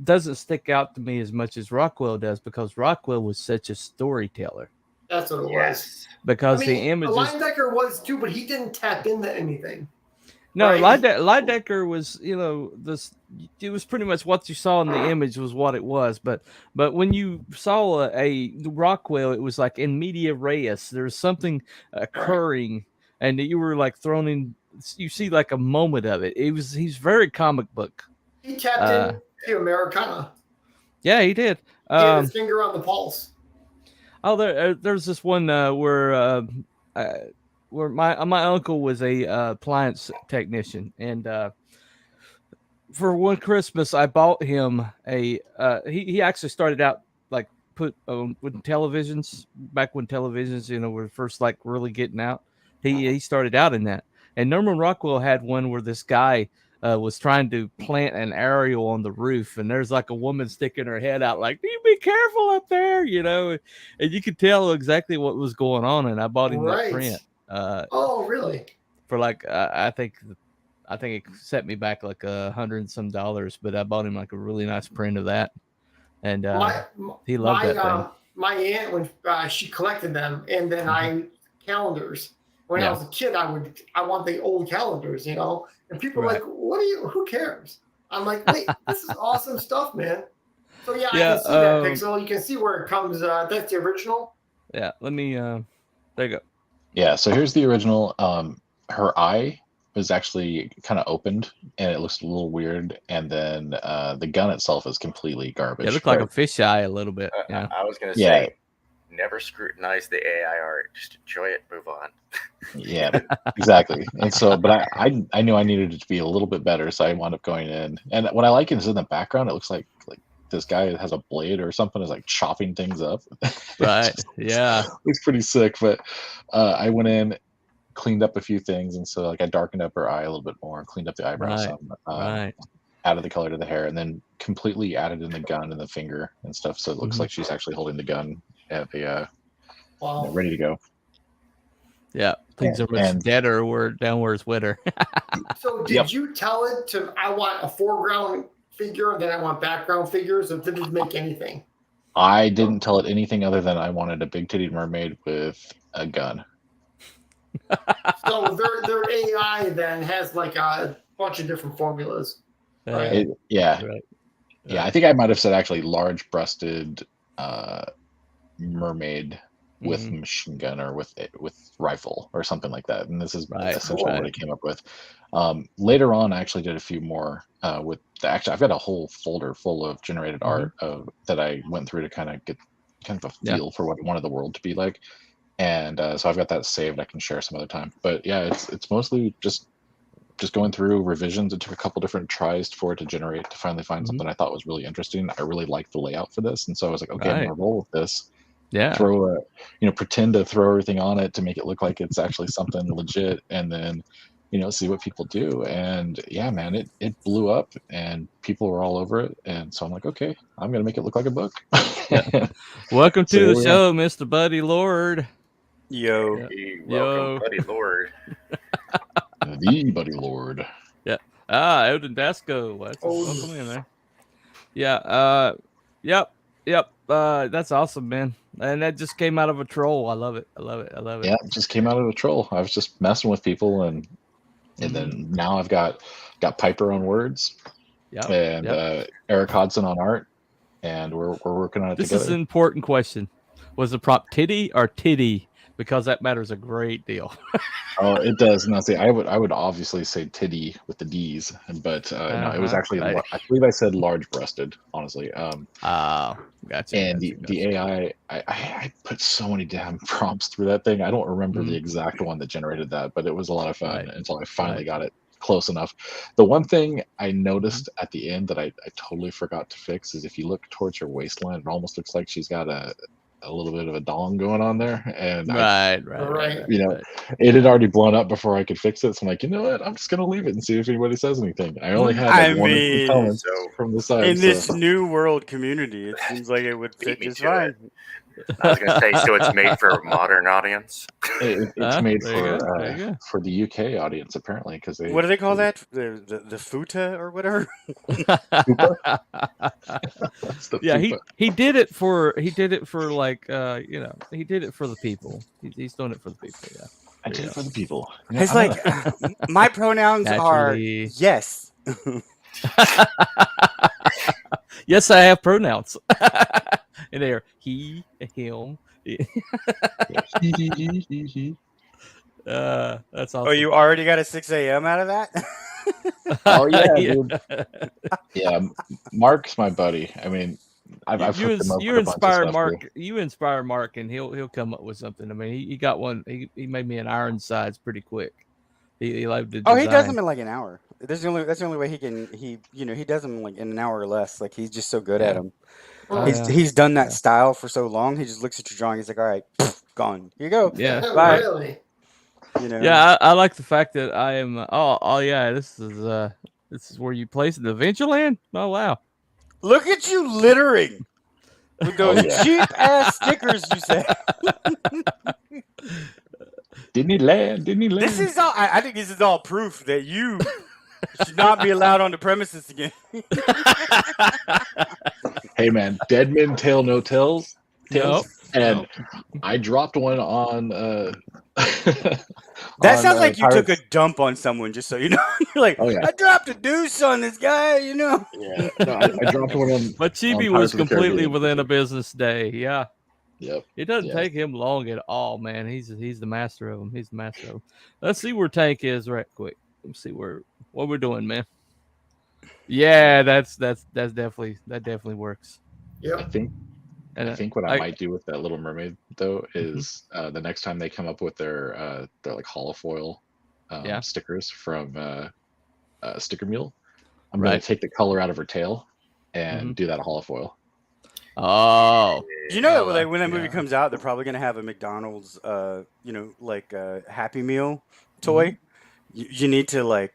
doesn't stick out to me as much as Rockwell does because Rockwell was such a storyteller. That's what it was. Yes. Because I mean, the images. Linebacker was too, but he didn't tap into anything. No, right? Lydecker was, this. It was pretty much what you saw in the image was what it was. But when you saw a Rockwell, it was like in media res. There's something occurring, and you were like thrown in. You see like a moment of it. He's very comic book. He tapped into Americana. Yeah, he did. He had his finger on the pulse. Oh, there's this one where my uncle was a appliance technician, and for one Christmas I bought him a. He actually started out like with televisions back when televisions were first like really getting out. He started out in that, and Norman Rockwell had one where this guy was trying to plant an aerial on the roof, and there's like a woman sticking her head out, like, "You be careful up there," and you could tell exactly what was going on. And I bought him that print. Oh, really? For like, I think it set me back like $100 and some, but I bought him like a really nice print of that, and he loved that thing. My aunt, when she collected them, and then calendars. When I was a kid, I want the old calendars, and people were like, who cares? I'm like, wait, this is awesome stuff, man. So I can see that pixel. You can see where it comes. That's the original. Yeah, let me, there you go. Yeah, so here's the original. Her eye is actually kind of opened, and it looks a little weird, and then the gun itself is completely garbage. It looked like a fisheye a little bit. Yeah, I was going to say, never scrutinize the AI art. Just enjoy it. Move on. Yeah, exactly. And so, but I knew I needed it to be a little bit better, so I wound up going in. And what I like is in the background, it looks like this guy has a blade or something, is like chopping things up. Right. Yeah. Looks pretty sick. But I went in, cleaned up a few things, and so I darkened up her eye a little bit more, cleaned up the eyebrows some, added the color to the hair, and then completely added in the gun and the finger and stuff, so it looks like she's actually holding the gun at the ready to go. Yeah, things are much deader where down where it's wetter. So did you tell it to, I want a foreground figure and then I want background figures, or did it make anything? I didn't tell it anything other than I wanted a big-titted mermaid with a gun. So their AI then has like a bunch of different formulas. Right? Yeah, I think I might have said actually large-breasted mermaid with machine gun or with rifle or something like that, and this is essentially what I came up with. Later on, I actually did a few more with I've got a whole folder full of generated art that I went through to kind of get kind of a Yeah. feel for what I wanted the world to be like. And so I've got that saved. I can share some other time. But yeah, it's mostly just going through revisions. It took a couple different tries for it to generate to finally find Mhm. something I thought was really interesting. I really liked the layout for this, and so I was like, okay, I'm Right. gonna roll with this. Yeah. Throw pretend to throw everything on it to make it look like it's actually something legit, and then see what people do. And yeah, man, it blew up, and people were all over it. And so I'm like, okay, I'm gonna make it look like a book. Yeah. Welcome So to here the we are. show, Mr. Buddy Lord. Yo. Yeah. Hey, Yo. welcome, buddy Lord. The Buddy Lord. Odin Dasco. Welcome in there. Yeah. Yep. That's awesome, man. And that just came out of a troll. I love it. Yeah, it just came out of a troll. I was just messing with people, and then now I've got Piper on words, and Eric Hodson on art, and we're working on it This together. is an important question. Was the prop titty or titty? Because that matters a great deal. Oh, it does. Now, see, I would obviously say titty with the D's, but no, it was actually. Right. I believe I said large-breasted. Honestly, Gotcha. and the AI, I put so many damn prompts through that thing. I don't remember the exact one that generated that, but it was a lot of fun until I finally got it close enough. The one thing I noticed at the end that I totally forgot to fix is if you look towards her waistline, it almost looks like she's got a little bit of a dong going on there, and Right. it had already blown up before I could fix it. So I'm like, you know what? I'm just gonna leave it and see if anybody says anything. I only had one or two comments from the side. In this new world community, it seems like it would fit just fine. I was gonna say, so it's made for a modern audience. It's made for the UK audience apparently, because what do they call that? The futa or whatever. Yeah, he did it for like he did it for the people. He's doing it for the people. Yeah, I did it for the people. It's like my pronouns are yes. Yes, I have pronouns. And they're he, him. That's awesome. Oh, you already got a 6 a.m. out of that? Oh yeah, dude. Yeah, Mark's my buddy. I mean, I've you inspire Mark. Too. You inspire Mark, and he'll come up with something. I mean, he got one. He made me an iron sides pretty quick. He loved to design. He does them in like an hour. That's the only way he can. He does them like in an hour or less. Like he's just so good at them. He's done that style for so long. He just looks at your drawing. He's like, all right, gone. Here you go. Yeah. Bye. Really? Yeah, I like the fact that I am. This is where you place it, the Adventureland. Oh wow! Look at you littering with those cheap ass stickers. You said. Disneyland. This is all. I think this is all proof that you should not be allowed on the premises again. Hey man, dead men tell no tales. Nope. And I dropped one on. That sounds like you took a dump on someone, just so you know. You're like, I dropped a deuce on this guy, you know. Yeah, no, I dropped one on. But Chibi was completely within a business day. Yeah. Yep. It doesn't take him long at all, man. He's the master of them. He's the master of them. Let's see where Tank is right quick. Let's see what we're doing, man. Yeah, that definitely works. Yeah. I think what I might do with that Little Mermaid though is the next time they come up with their like holofoil stickers from Sticker Mule, I'm going to take the color out of her tail and do that holofoil. Oh, you know, like when that movie comes out, they're probably going to have a McDonald's, like a Happy Meal toy. You need to like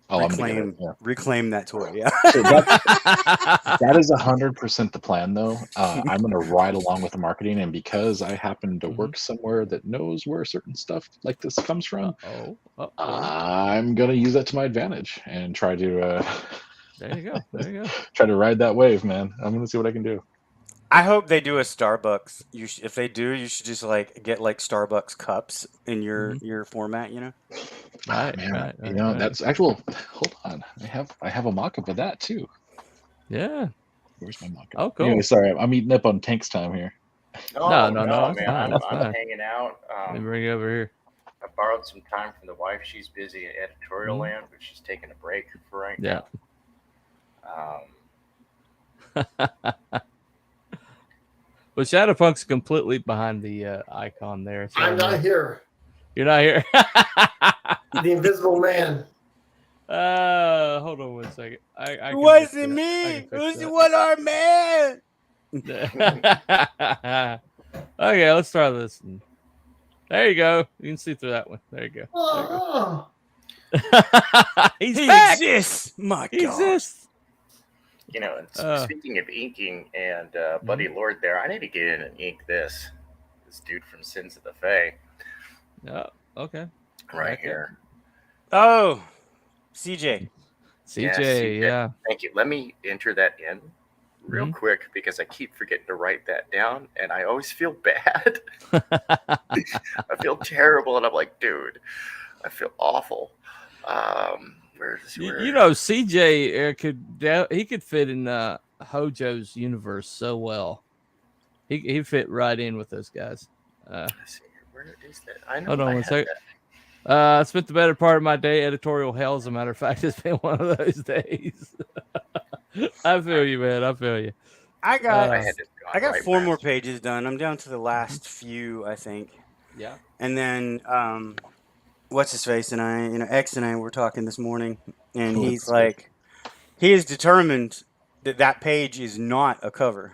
reclaim that toy. Yeah, so that is 100% the plan, though. I'm going to ride along with the marketing, and because I happen to work somewhere that knows where certain stuff like this comes from, I'm going to use that to my advantage and try to. There you go. Try to ride that wave, man. I'm going to see what I can do. I hope they do a Starbucks. If they do, you should just like get like Starbucks cups in your format. You know. Right. That's actual. Hold on, I have a mock-up of that too. Yeah. Where's my mock-up? Oh, cool. Anyway, sorry, I'm eating up on Tank's time here. No, man. I'm hanging out. Let me bring it over here. I borrowed some time from the wife. She's busy at editorial land, but she's taking a break for right now. Well, Shadowpunk's completely behind the icon there. So I'm not here. You're not here. The Invisible Man. Hold on one second. I It can wasn't fix me. that. I It can was fix the one-armed man. that. Okay, let's try this. There you go. You can see through that one. There you go. Oh, He's He back. exists. My He God. exists. You know, and Uh. speaking of inking and Buddy Lord there, I need to get in and ink this dude from Sins of the Fae Yeah. Okay. right Okay. here. Oh, CJ. CJ. CJ. Yeah. Thank you. Let me enter that in real Mhm. quick because I keep forgetting to write that down, and I always feel bad. I feel terrible, and I'm like, dude, I feel awful. You know, CJ he could fit in Hojo's universe so well. He fit right in with those guys. Let's see, where is that? I know. Hold on I one had second. that. I spent the better part of my day editorial hell. As a matter of fact, it's been one of those days. I feel you, man. I feel you. I got I had this gone I got right 4 past more me. pages done. I'm down to the last few, I think. Yeah. And then what's his face and I, X and I were talking this morning, and Cool. he's like, he is determined that page is not a cover.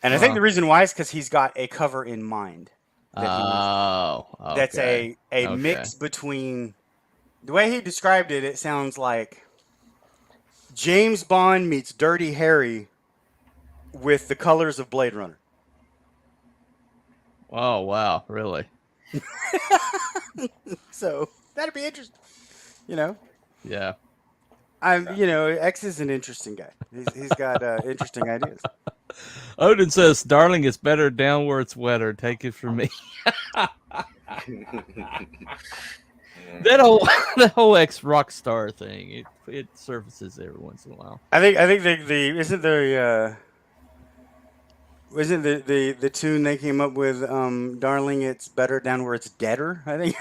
And I think the reason why is because he's got a cover in mind. That's okay. a mix between the way he described it. It sounds like James Bond meets Dirty Harry with the colors of Blade Runner. Oh wow, really? So that'd be interesting. Yeah. X is an interesting guy. He's got interesting ideas. Odin says, "Darling, it's better down where it's wetter. Take it from me." That whole ex rock star thing. It surfaces every once in a while. I think isn't the tune they came up with, "Darling, it's better down where it's deader." I think.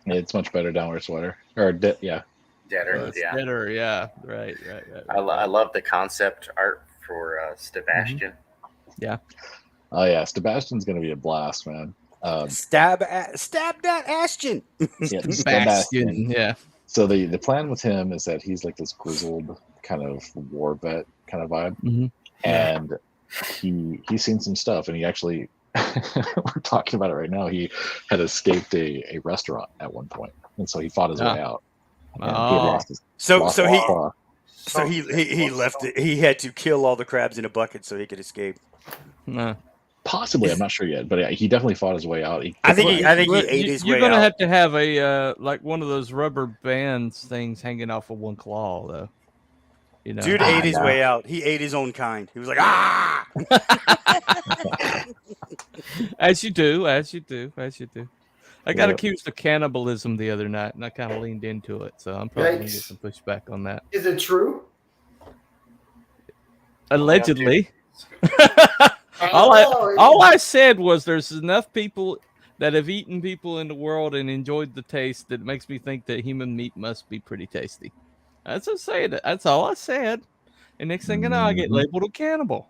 It's much better down where it's wetter. Yeah. Deader, yeah. Better, yeah. Right. I love the concept art for Sebastian. Yeah. Oh yeah, Sebastian's gonna be a blast, man. Stab that Ashton. Yeah, Sebastian. Yeah. So the plan with him is that he's like this grizzled kind of war vet kind of vibe, and he's seen some stuff, and he actually we're talking about it right now. He had escaped a restaurant at one point, and so he fought his way out. And he had lost his So he left it. He had to kill all the crabs in a bucket so he could escape. Possibly, I'm not sure yet, but he definitely fought his way out. I think he ate his way out. You're gonna have to have a like one of those rubber bands things hanging off of one claw, though. Dude ate his way out. He ate his own kind. He was like, ah. As you do. I got accused of cannibalism the other night, and I kind of leaned into it, so I'm probably gonna get some pushback on that. is it true? Allegedly. All I said was there's enough people that have eaten people in the world and enjoyed the taste that makes me think that human meat must be pretty tasty. That's all I said. And next thing you know, I get labeled a cannibal.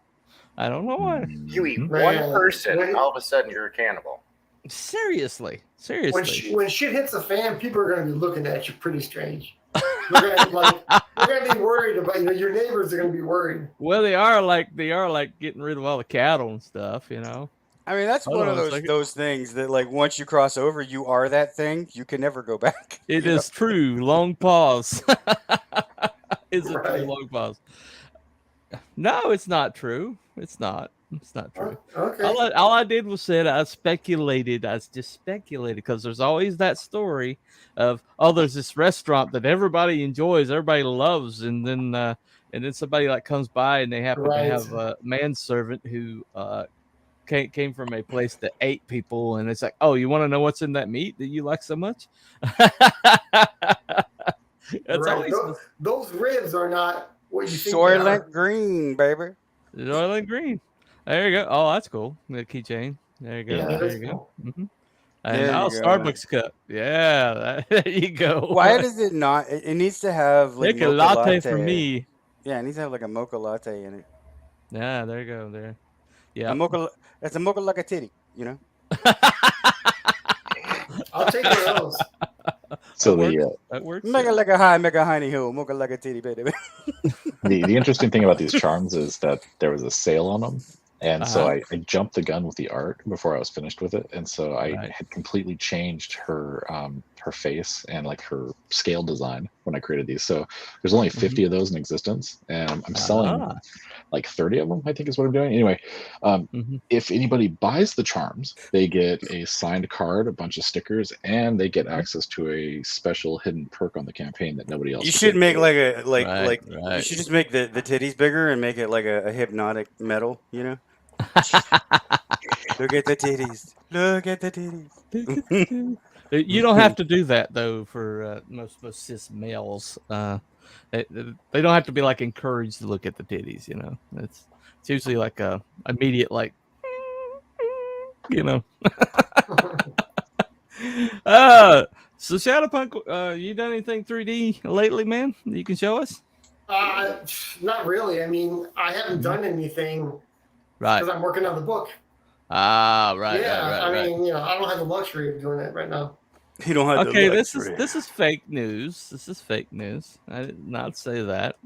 I don't know why. You eat one person, and all of a sudden you're a cannibal. Seriously. When shit hits the fan, people are going to be looking at you pretty strange. They're going to be worried about your neighbors are going to be worried. Well, they are like getting rid of all the cattle and stuff, I mean, that's one of those things that, like, once you cross over, you are that thing. You can never go back. It is true. Long pause. Is it true? Long pause. No, it's not true. It's not true. Okay. All I did was said I speculated. I just speculated because there's always that story of there's this restaurant that everybody enjoys, everybody loves, and then somebody like comes by and they happen to have a manservant who came from a place that ate people, and it's like, oh, you want to know what's in that meat that you like so much? Those ribs are not what you think. Soylent Green, baby. Soylent Green. There you go. Oh, that's cool. The keychain. There you go. Yeah, there you go. Cool. Mm-hmm. And Starbucks cup. Yeah, there you go. Why does it not? It needs to have like make a latte for me. Yeah, it needs to have like a mocha latte in it. Yeah, there you go. There. A Yeah. mocha, that's a mocha like a titty, you know. I'll take one of those. So That works. That works. Make it like a high, make a honey hill, mocha like a titty, baby. the interesting thing about these charms is that there was a sale on them, and so Uh-huh. I jumped the gun with the art before I was finished with it, and so I Right. had completely changed her face and like her scale design when I created these. So there's only 50 of those in existence, and I'm selling Ah. like 30 of them, I think is what I'm doing. Anyway, Mm-hmm. if anybody buys the charms, they get a signed card, a bunch of stickers, and they get access to a special hidden perk on the campaign that nobody else You will should get. make like a Right. you Right. should just make the titties bigger and make it like a hypnotic metal, you know. Look at the titties. Look at the titties. You don't have to do that though for most cis males. They don't have to be like encouraged to look at the titties. You know, it's usually like a immediate like, you know. So Shadowpunk, you done anything 3D lately, man? You can show us. Not really. I mean, I haven't done anything Right. because I'm working on the book. Ah, right, Yeah, right, I right, mean, I don't have the luxury of doing it right now. You don't have right. Okay, the this luxury. is fake news. This is fake news. I did not say that.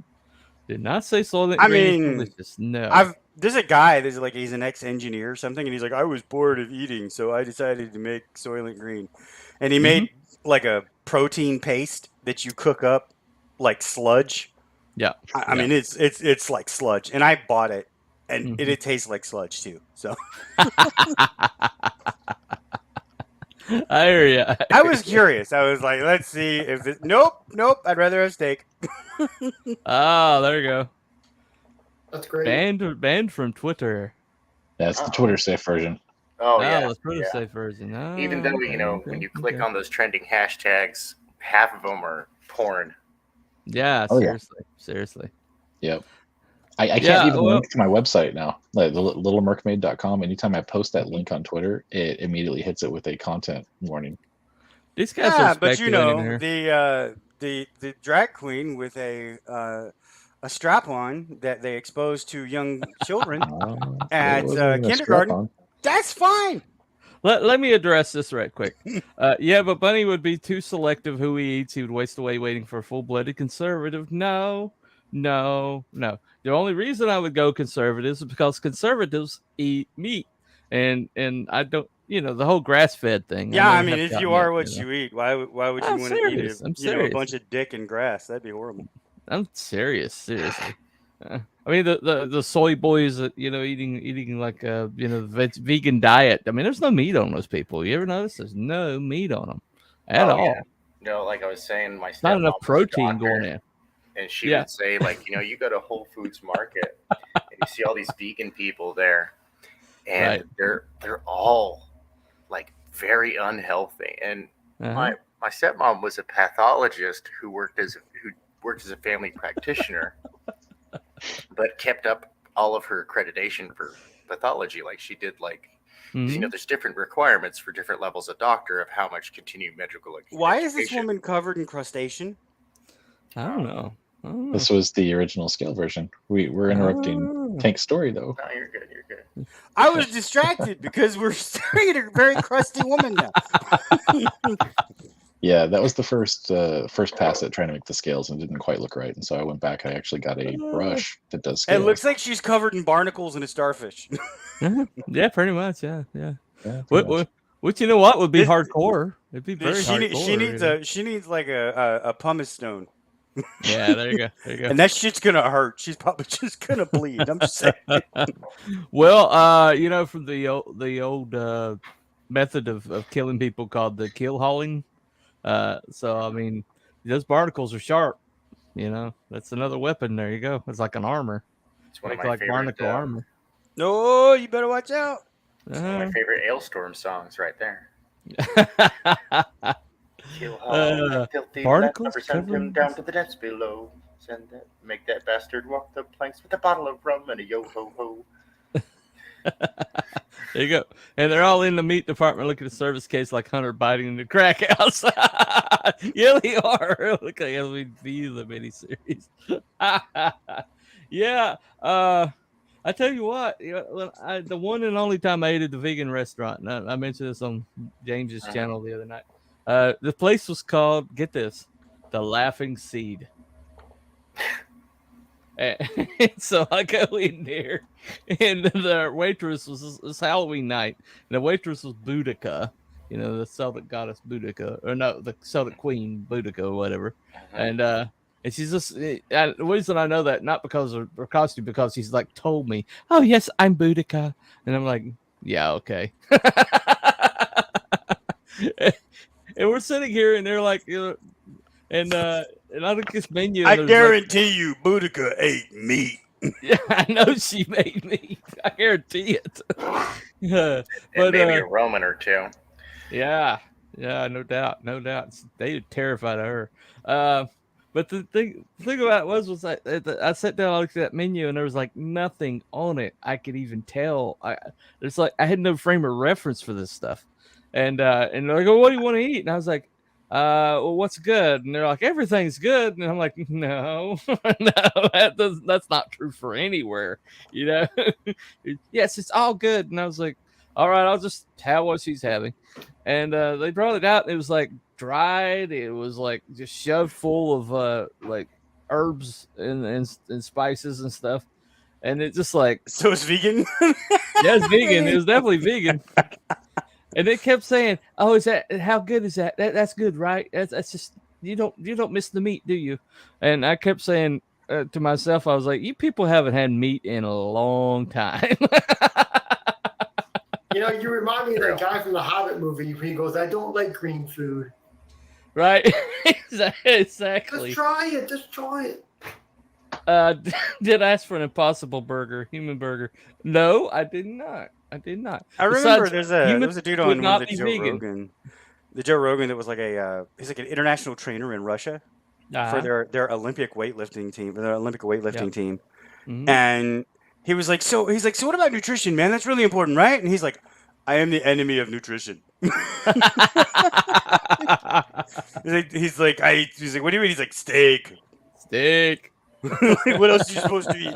Did not say Soylent I Green is mean, delicious. No. there's a guy there's like he's an ex-engineer or something, and he's like, I was bored of eating, so I decided to make Soylent Green, and he made like a protein paste that you cook up like sludge. Yeah. I mean, it's like sludge, and I bought it, and it tastes like sludge too. So I hear you. I was curious. I was like, let's see if it. Nope. I'd rather have steak. Oh, there you go. That's great. Banned from Twitter. That's the Twitter safe version. Oh yeah. The Twitter yeah. safe version. Oh, Even though when you click on those trending hashtags, half of them are porn. Yeah, Oh, yeah. seriously. Yep. I can't even link to my website now, like littlemerkmaid.com. Anytime I post that link on Twitter, it immediately hits it with a content warning. These guys Yeah, are but speculating here. the drag queen with a strap on that they expose to young children at kindergarten. That's fine. Let me address this right quick. Yeah, but Bunny would be too selective who he eats. He would waste away waiting for a full-blooded conservative. No. The only reason I would go conservative is because conservatives eat meat, and I don't. The whole grass-fed thing. Yeah, I mean, if you are what you eat, why would you want to eat a bunch of dick and grass? That'd be horrible. I'm serious, seriously. I mean, the soy boys, eating like vegan diet. I mean, there's no meat on those people. You ever notice? There's no meat on them at all. Yeah. No, like I was saying, my stepmom Not enough was a protein doctor, going in. and she would say, like, you go to Whole Foods Market and you see all these vegan people there, and they're all like very unhealthy. And my stepmom was a pathologist who worked as a family practitioner, but kept up all of her accreditation for pathology. Like she did, like, there's different requirements for different levels of doctor of how much continued medical education. Why is this woman covered in crustacean? I don't know. This was the original scale version. We're interrupting Tank's story, though. No, you're good. I was distracted because we're staring at a very crusty woman now. Yeah, that was the first pass at trying to make the scales and it didn't quite look right. And so I went back. I actually got a brush that does scales. It looks like she's covered in barnacles and a starfish. Yeah, pretty much. Yeah. Which you know what would be hardcore? It'd be very hardcore. She needs like a pumice stone. Yeah, there you go. And that shit's gonna hurt. She's probably just gonna bleed. I'm just saying. Well, from the old method of killing people called the kill hauling. So I mean, those barnacles are sharp. That's another weapon. There you go. It's like an armor. It's one of my favorite barnacle armor. No, you better watch out. It's one of my favorite Ailstorm songs right there. Kill filthy barnacles send him down to the depths below. Make that bastard walk the planks with a bottle of rum and a yo ho ho. There you go. And they're all in the meat department looking at the service case like Hunter biting in the crack house. Yeah, they are. Look like LVP, the miniseries. Yeah. I tell you what, the one and only time I ate at the vegan restaurant, and I mentioned this on James's channel the other night. The place was called, get this, the Laughing Seed. And so I go in there, and the waitress was Halloween night, and the waitress was Boudica, the Celtic goddess Boudica, or no, the Celtic queen Boudica, or whatever. And she's just the reason I know that, not because of her costume, because she's like told me, "Oh yes, I'm Boudica," and I'm like, "Yeah, okay." And we're sitting here, and they're like, and I look at this menu. I And guarantee you, Boudica ate meat. yeah, I know she made me. I guarantee it. And But maybe a Roman or two. yeah, no doubt. They were terrified of her. But the thing about it was I sat down, I looked at that menu, and there was like nothing on it I could even tell. It's like I had no frame of reference for this stuff, and they're like, "Oh, what do you want to eat?" And I was like, well, what's good? And they're like, everything's good. And I'm like, no, that's not true for anywhere, Yes, it's all good. And I was like, all right, I'll just have what she's having. And they brought it out, and it was like dried. It was like just shoved full of like herbs and spices and stuff. And it just like, So it's vegan? yeah, it's vegan. It was definitely vegan. And they kept saying, "Oh, is that how good is that? That's good, right? That's just you don't miss the meat, do you?" And I kept saying to myself, I was like, "You people haven't had meat in a long time." You remind me of that guy from the Hobbit movie where he goes, "I don't like green food." Right? Exactly. Just try it. Did I ask for an Impossible Burger, human burger? No, I did not. I remember there was a dude on not the be Joe vegan. Rogan. The Joe Rogan that was like he's like an international trainer in Russia for their Olympic weightlifting team, Mhm. And he was like, so what about nutrition, man? That's really important, right? And he's like, I am the enemy of nutrition. he's like, what do you mean? He's like, steak. What else are you supposed to eat?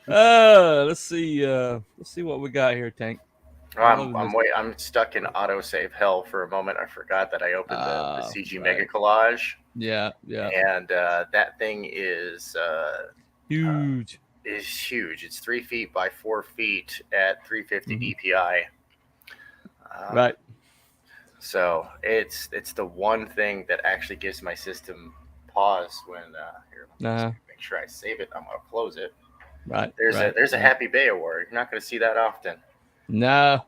Let's see what we got here, Tank. I'm stuck in autosave hell for a moment. I forgot that I opened the CG Mega Collage. Yeah. And that thing is Huge. Is huge. It's 3 feet by 4 feet at 350 DPI. Right. So it's the one thing that actually gives my system pause when here. Make sure I save it. I'm gonna close it. Right. There's a Happy Bay award. You're not gonna see that often. No,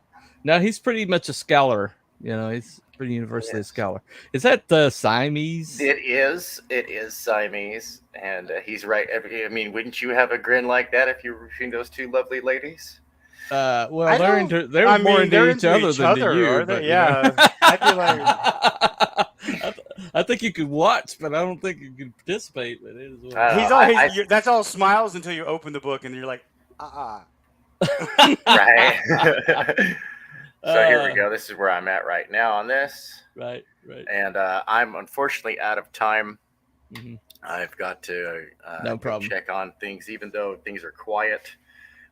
he's pretty much a scholar. He's pretty universally a scholar. Is that Siamese? It is Siamese, and he's right. I mean, wouldn't you have a grin like that if you were between those two lovely ladies? Well, they're more into each other than to you. But, yeah, I feel like I think you could watch, but I don't think you could participate. But it is that's all smiles until you open the book and you're like, Right. So here we go. This is where I'm at right now on this. Right. And I'm unfortunately out of time. Mm-hmm. I've got to no problem. check on things, even though things are quiet.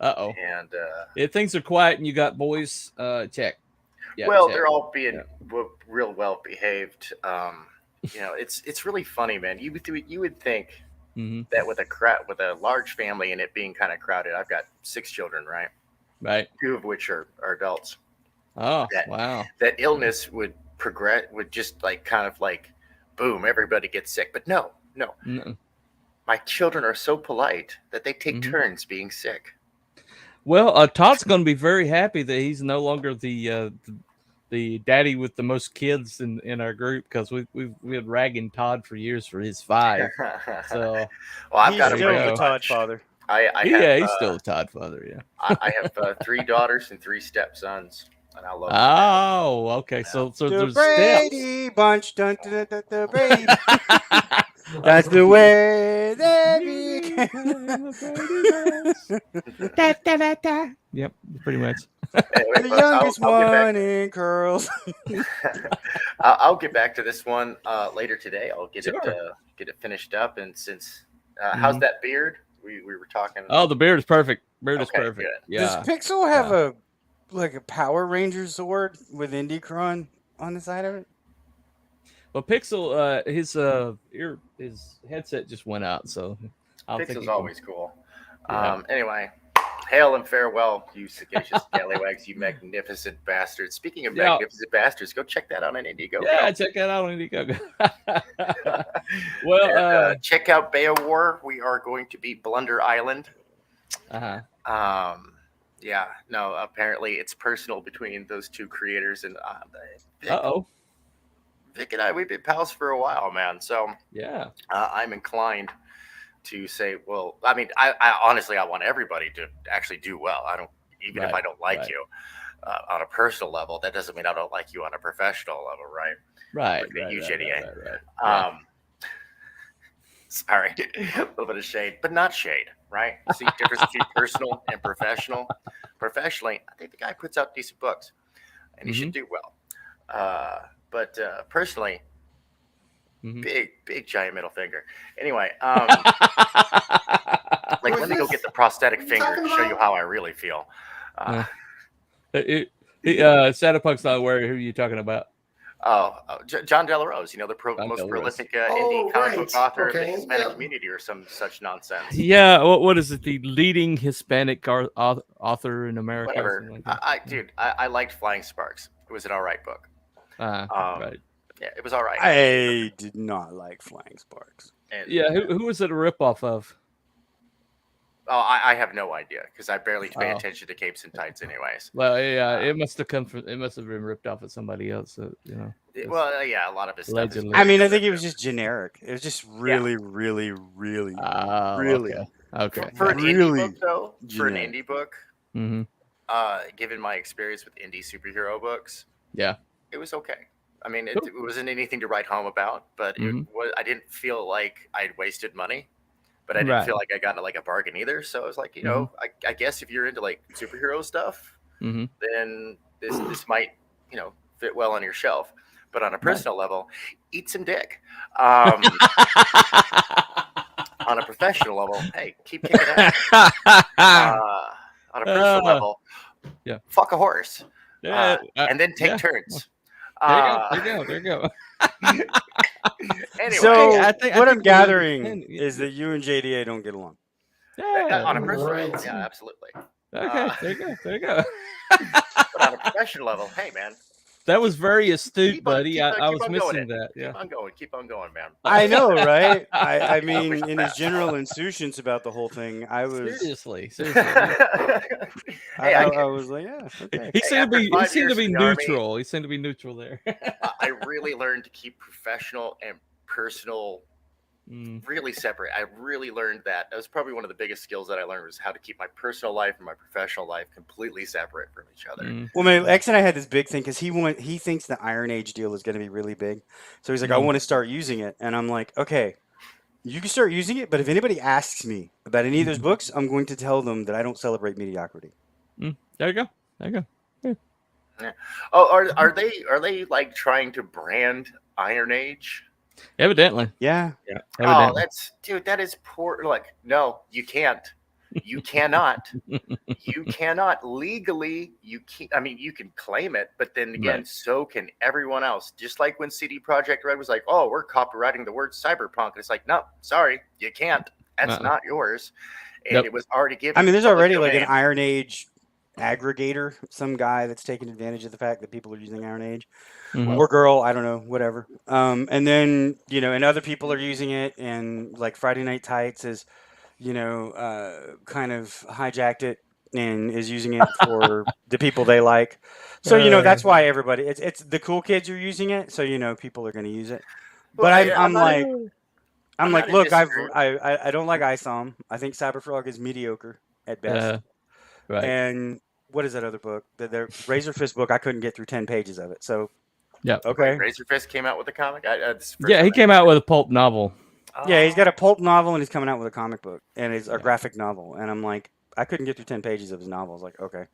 And if things are quiet and you got boys, check. Yeah, well, check. They're all being real well behaved. It's really funny, man. You would think that with a large family and it being kind of crowded. I've got 6 children, right? Right. 2 of which are adults. Oh, wow. That illness would progress, would just kind of boom, everybody gets sick. But no. My children are so polite that they take turns being sick. Well, Todd's going to be very happy that he's no longer the daddy with the most kids in our group, because we had ragging Todd for years for his 5. So, well, I've got still the Todd father. He's still a Todd father. Yeah, I have 3 daughters and 3 stepsons, and I love them. Oh, okay. So the there's Brady steps. Bunch, the Brady. That's the way they began. Yep, pretty much. Anyway, the youngest one in curls. I'll get back to this one later today. I'll get it finished up. And since how's that beard? We were talking. Oh, the beard is perfect. Beard is Okay, perfect. good. Yeah. Does Pixel have a Power Ranger sword with Indicron on the side of it? Well, Pixel, his headset just went out, so I don't think Pixel's he can. always cool. Yeah. Anyway, hail and farewell, you sagacious scallywags, you magnificent bastards. Speaking of Yeah. magnificent bastards, go check that out on Indiegogo. Yeah, check that out on Indiegogo. Well, And, check out Beowar. We are going to be Blunder Island. Yeah, no, apparently it's personal between those two creators, and Vic and I, we've been pals for a while, man. So yeah, I'm inclined to say, well, I mean, I honestly, I want everybody to actually do well. I don't, even if I don't like you on a personal level, that doesn't mean I don't like you on a professional level, right? Right. Look at you, JDA. Yeah. Sorry, a little bit of shade, but not shade, right? See the difference between personal and professional. Professionally, I think the guy puts out decent books, and he should do well. But personally, big giant middle finger. Anyway, like let me go get the prosthetic finger and show you how I really feel. Satapunk's not aware who you're talking about. John Delarose, the most prolific indie comic book author of the Hispanic community, or some such nonsense. Yeah, what is it? The leading Hispanic author in America. Whatever. Like Dude, I liked Flying Sparks. It was an all right book. Right. Yeah, it was all right. I did not like Flying Sparks. And, yeah, who was it a ripoff of? Oh, I have no idea because I barely pay attention to capes and tights, anyways. Well, yeah, it must have come from. It must have been ripped off of somebody else. Well, yeah, a lot of his stuff. I mean, I think it was just generic. It was just really, really, really, really. Okay. For an indie book, though, mm-hmm. Given my experience with indie superhero books, yeah, it was okay. I mean, it wasn't anything to write home about, but I didn't feel like I'd wasted money. But I didn't feel like I got like a bargain either. So I was like, I guess if you're into like superhero stuff, then this might, fit well on your shelf. But on a personal level, eat some dick. On a professional level, hey, keep kicking ass. On a personal level, fuck a horse. Yeah, and then take turns. There you go. Anyway, so I think I'm gathering is that you and JDA don't get along. Yeah, on a personal level, yeah, absolutely. Okay, there you go. But on a professional level, hey, man. That was very astute, buddy. I was missing that. Yeah. Keep on going, man. I know, right? I mean, in his general insouciance about the whole thing, I was seriously. I was like, yeah. Okay. He seemed to be neutral. He seemed to be neutral there. I really learned to keep professional and personal really separate. I really learned that. That was probably one of the biggest skills that I learned, was how to keep my personal life and my professional life completely separate from each other. Well, my ex and I had this big thing because he thinks the Iron Age deal is going to be really big. So he's like, I want to start using it. And I'm like, okay, you can start using it. But if anybody asks me about any of those books, I'm going to tell them that I don't celebrate mediocrity. There you go. Yeah. Oh, are they like trying to brand Iron Age? Evidently. Yeah. Evidently. Oh, that is poor. Like, no, you can't. You cannot. You cannot legally. You can't. I mean, you can claim it, but then again, so can everyone else. Just like when CD Projekt Red was like, "Oh, we're copywriting the word cyberpunk," and it's like, no, sorry, you can't. That's not yours, and it was already given. I mean, there's already like an Iron Age aggregator, some guy that's taking advantage of the fact that people are using Iron Age. Or girl, I don't know, whatever. And then, and other people are using it, and like Friday Night Tights is, kind of hijacked it and is using it for the people they like. So, that's why everybody, it's the cool kids are using it. So, people are going to use it. But I'm like, look, I don't like ISOM. I think Cyberfrog is mediocre at best. Right. And what is that other book? The Razor Fist book, I couldn't get through 10 pages of it. So, yeah. Okay. Razor Fist came out with a comic. He came out with a pulp novel. Yeah, he's got a pulp novel and he's coming out with a comic book and it's a graphic novel. And I'm like, I couldn't get through 10 pages of his novel. I was like, okay.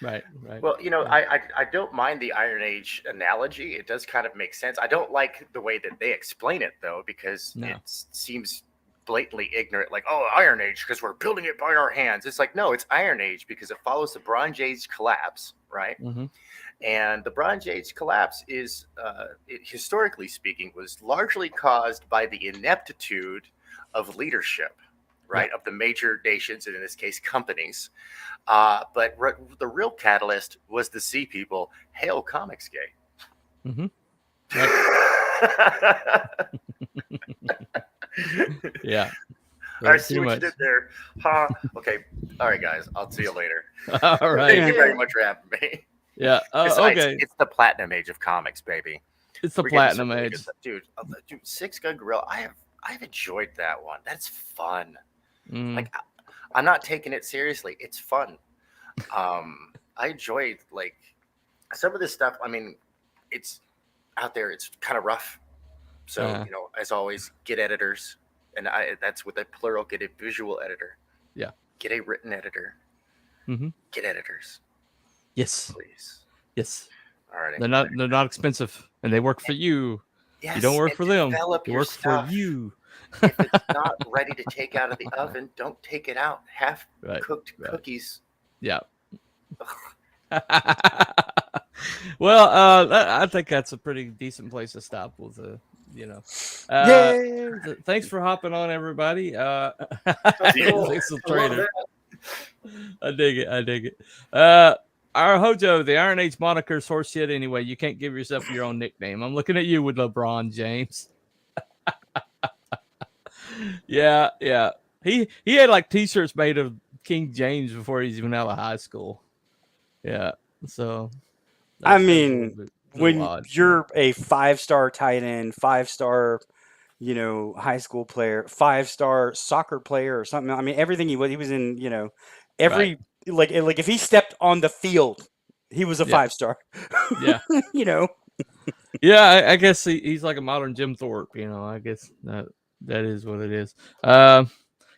Right. Well, I don't mind the Iron Age analogy. It does kind of make sense. I don't like the way that they explain it though, because it seems blatantly ignorant, like, oh, Iron Age because we're building it by our hands. It's like, no, it's Iron Age because it follows the Bronze Age collapse, right? Mm-hmm. And the Bronze Age collapse is, historically speaking, was largely caused by the ineptitude of leadership, right, of the major nations, and in this case, companies. But the real catalyst was the Sea People. Hail Comics Gay. Mm-hmm. Yeah. I see what you did there. Huh? Okay. All right, guys. I'll see you later. All right. Thank you very much for having me. Yeah. Besides, Okay. it's the platinum age of comics, baby. It's the We're getting platinum some really age. good stuff. Dude, Six Gun Gorilla. I've enjoyed that one. That's fun. Mm. Like, I'm not taking it seriously. It's fun. I enjoyed like some of this stuff. I mean, it's out there. It's kind of rough. So you know, as always, get editors, and that's with a plural. Get a visual editor. Yeah. Get a written editor. Mm-hmm. Get editors, Yes. please. Yes. All right. They're not expensive, and they work for you. Yes, You don't work and for them. develop They your work stuff. for you. If it's not ready to take out of the oven, don't take it out. Half cooked cookies. Yeah. Well, I think that's a pretty decent place to stop with thanks for hopping on, everybody. Pixel Trader. I dig it. Our Hojo, the Iron Age moniker's horse shit anyway. You can't give yourself your own nickname. I'm looking at you with LeBron James. Yeah. He had like t-shirts made of King James before he's even out of high school. Yeah. So I mean, when odd. you're a 5-star tight end, 5-star, high school player, 5-star soccer player or something. I mean, everything he was in, every like if he stepped on the field, he was a 5-star. Yeah. Yeah, I guess he's like a modern Jim Thorpe, I guess that is what it is.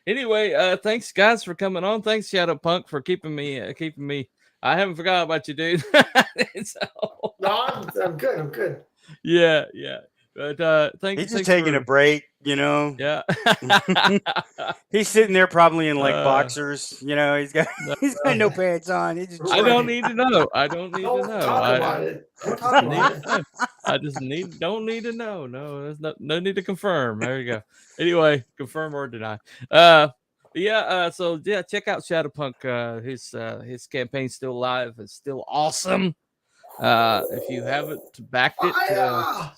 Anyway, thanks guys for coming on. Thanks Shadow Punk for keeping me. I haven't forgot about you, dude. No, I'm good. Yeah. But thanks. He's just taking a break, Yeah. He's sitting there probably in like boxers, he's got no pants on. I don't need to know. Don't talk about it. I just don't need to know. No, there's no need to confirm. There you go. Anyway, confirm or deny. So check out Shadowpunk. His campaign's still alive. It's still awesome. If you haven't backed it,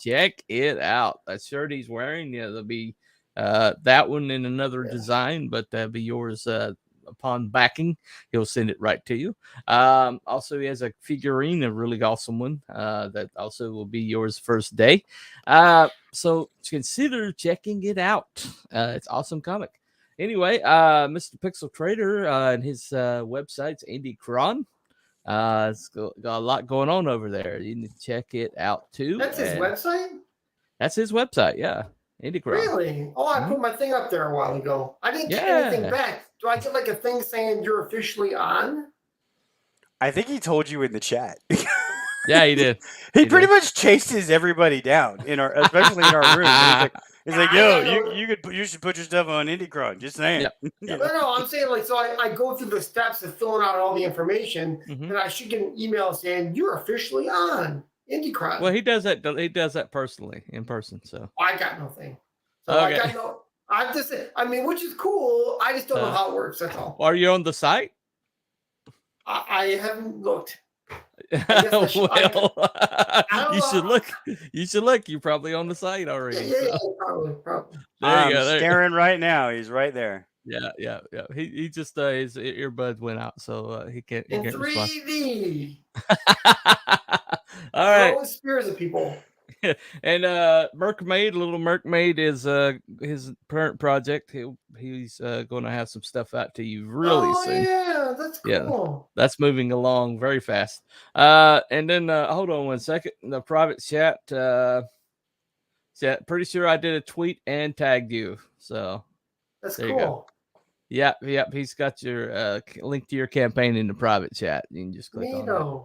check it out. That shirt he's wearing, there'll be that one in another design, but that'll be yours upon backing. He'll send it right to you. Also, he has a figurine, a really awesome one, that also will be yours first day. So consider checking it out. It's awesome comic. Anyway, Mr. Pixel Trader and his website's Andy Cron. It's got a lot going on over there. You need to check it out too. That's his website? That's his website, yeah. Andy Cron. Really? Oh, I put my thing up there a while ago. I didn't get anything back. Do I get like a thing saying you're officially on? I think he told you in the chat. Yeah, he did. He pretty much chases everybody down especially in our room. He's like, yo, you should put your stuff on IndieCron. Just saying. Yep. No, I'm saying so I go through the steps of filling out all the information, and I should get an email saying you're officially on IndieCron. Well, he does that. He does that personally, in person. So I got nothing. So I got no. I'm just. I mean, which is cool. I just don't know how it works. That's all. Are you on the site? I haven't looked. You should look. You should look. You're probably on the site already. Yeah, probably. There you go. Staring right now. He's right there. Yeah. He just his earbuds went out, so he can't. In 3D. All right. Throwing spears at people. And Merkmaid, Little Merkmaid is his current project. He's going to have some stuff out to you really soon. Yeah, that's cool. Yeah, that's moving along very fast. And then hold on one second. The private chat. Pretty sure I did a tweet and tagged you. So that's there cool. You go. Yep. He's got your link to your campaign in the private chat. You can just click on that.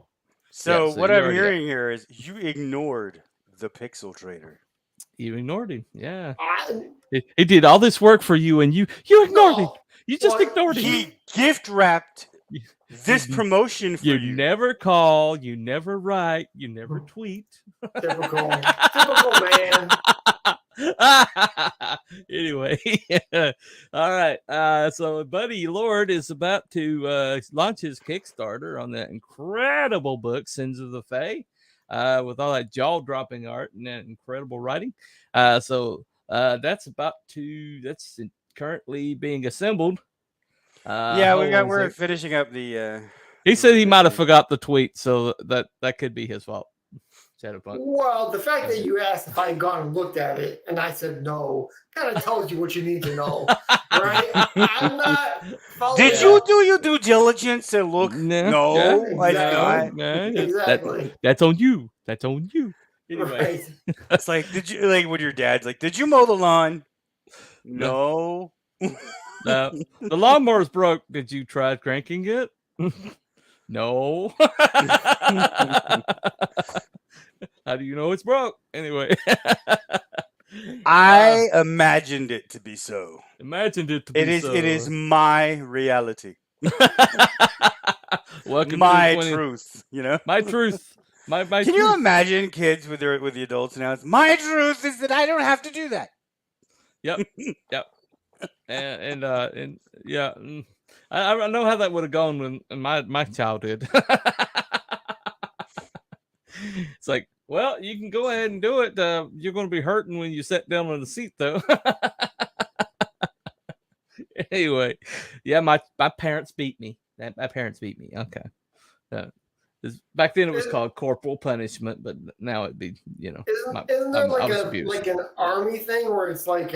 So what I'm hearing here is you ignored the Pixel Trader. You ignored him. Yeah. I, He did all this work for you, and you ignored him. no. You just Well, ignored him. He gift wrapped You- this you- promotion for You you. never call. You never write. You never tweet. Typical man. Anyway, all right. So, Buddy Lord is about to launch his Kickstarter on that incredible book, Sins of the Fae, with all that jaw-dropping art and that incredible writing. So that's that's currently being assembled. Yeah, we're it? finishing up the. He said he might have forgot the tweet, so that could be his fault. Shadowpunk. Well, the fact that you asked if I had gone and looked at it and I said no kind of tells you what you need to know, right? I'm not. Did you do your due diligence and look? No, No, I did not. Exactly. That's on you. That's on you. Anyway, Right. It's like, did you like when your dad's like, did you mow the lawn? No. the lawnmower's broke. Did you try cranking it? No. How do you know it's broke? Anyway, I imagined it to be so. imagined it to be It is. so. It is my reality. Welcome My to 20 truth. You know. My truth. My Can truth. you imagine kids with the adults now? It's my truth is that I don't have to do that. Yep. And yeah, I know how that would have gone when in my childhood. It's like, well, you can go ahead and do it. You're going to be hurting when you sit down on the seat, though. Anyway, yeah, my parents beat me. My parents beat me. Okay. Back then it was called corporal punishment, but now it'd be, Isn't there I was abused. like an army thing where it's like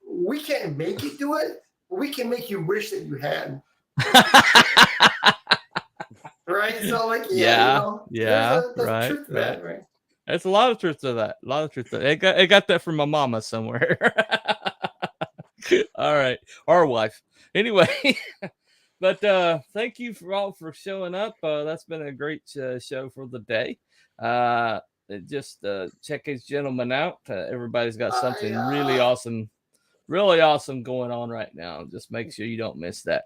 we can't make you do it, but we can make you wish that you had. Right? So like there's right, truth to that, right? There's a lot of truth to that. A lot of truth to that. I got that from my mama somewhere. All right, our wife. Anyway, but thank you for showing up. That's been a great show for the day. Just check his gentleman out. Everybody's got something really awesome going on right now. Just make sure you don't miss that.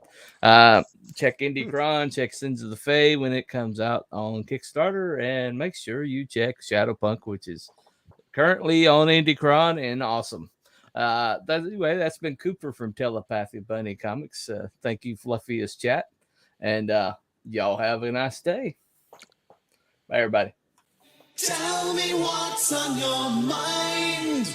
Check Indie check Sins of the Fae when it comes out on Kickstarter, and make sure you check Shadowpunk, which is currently on Indie and awesome. Anyway, that's been Cooper from Telepathy Bunny Comics. Thank you, Fluffiest Chat, and y'all have a nice day. Bye, everybody. Tell me what's on your mind.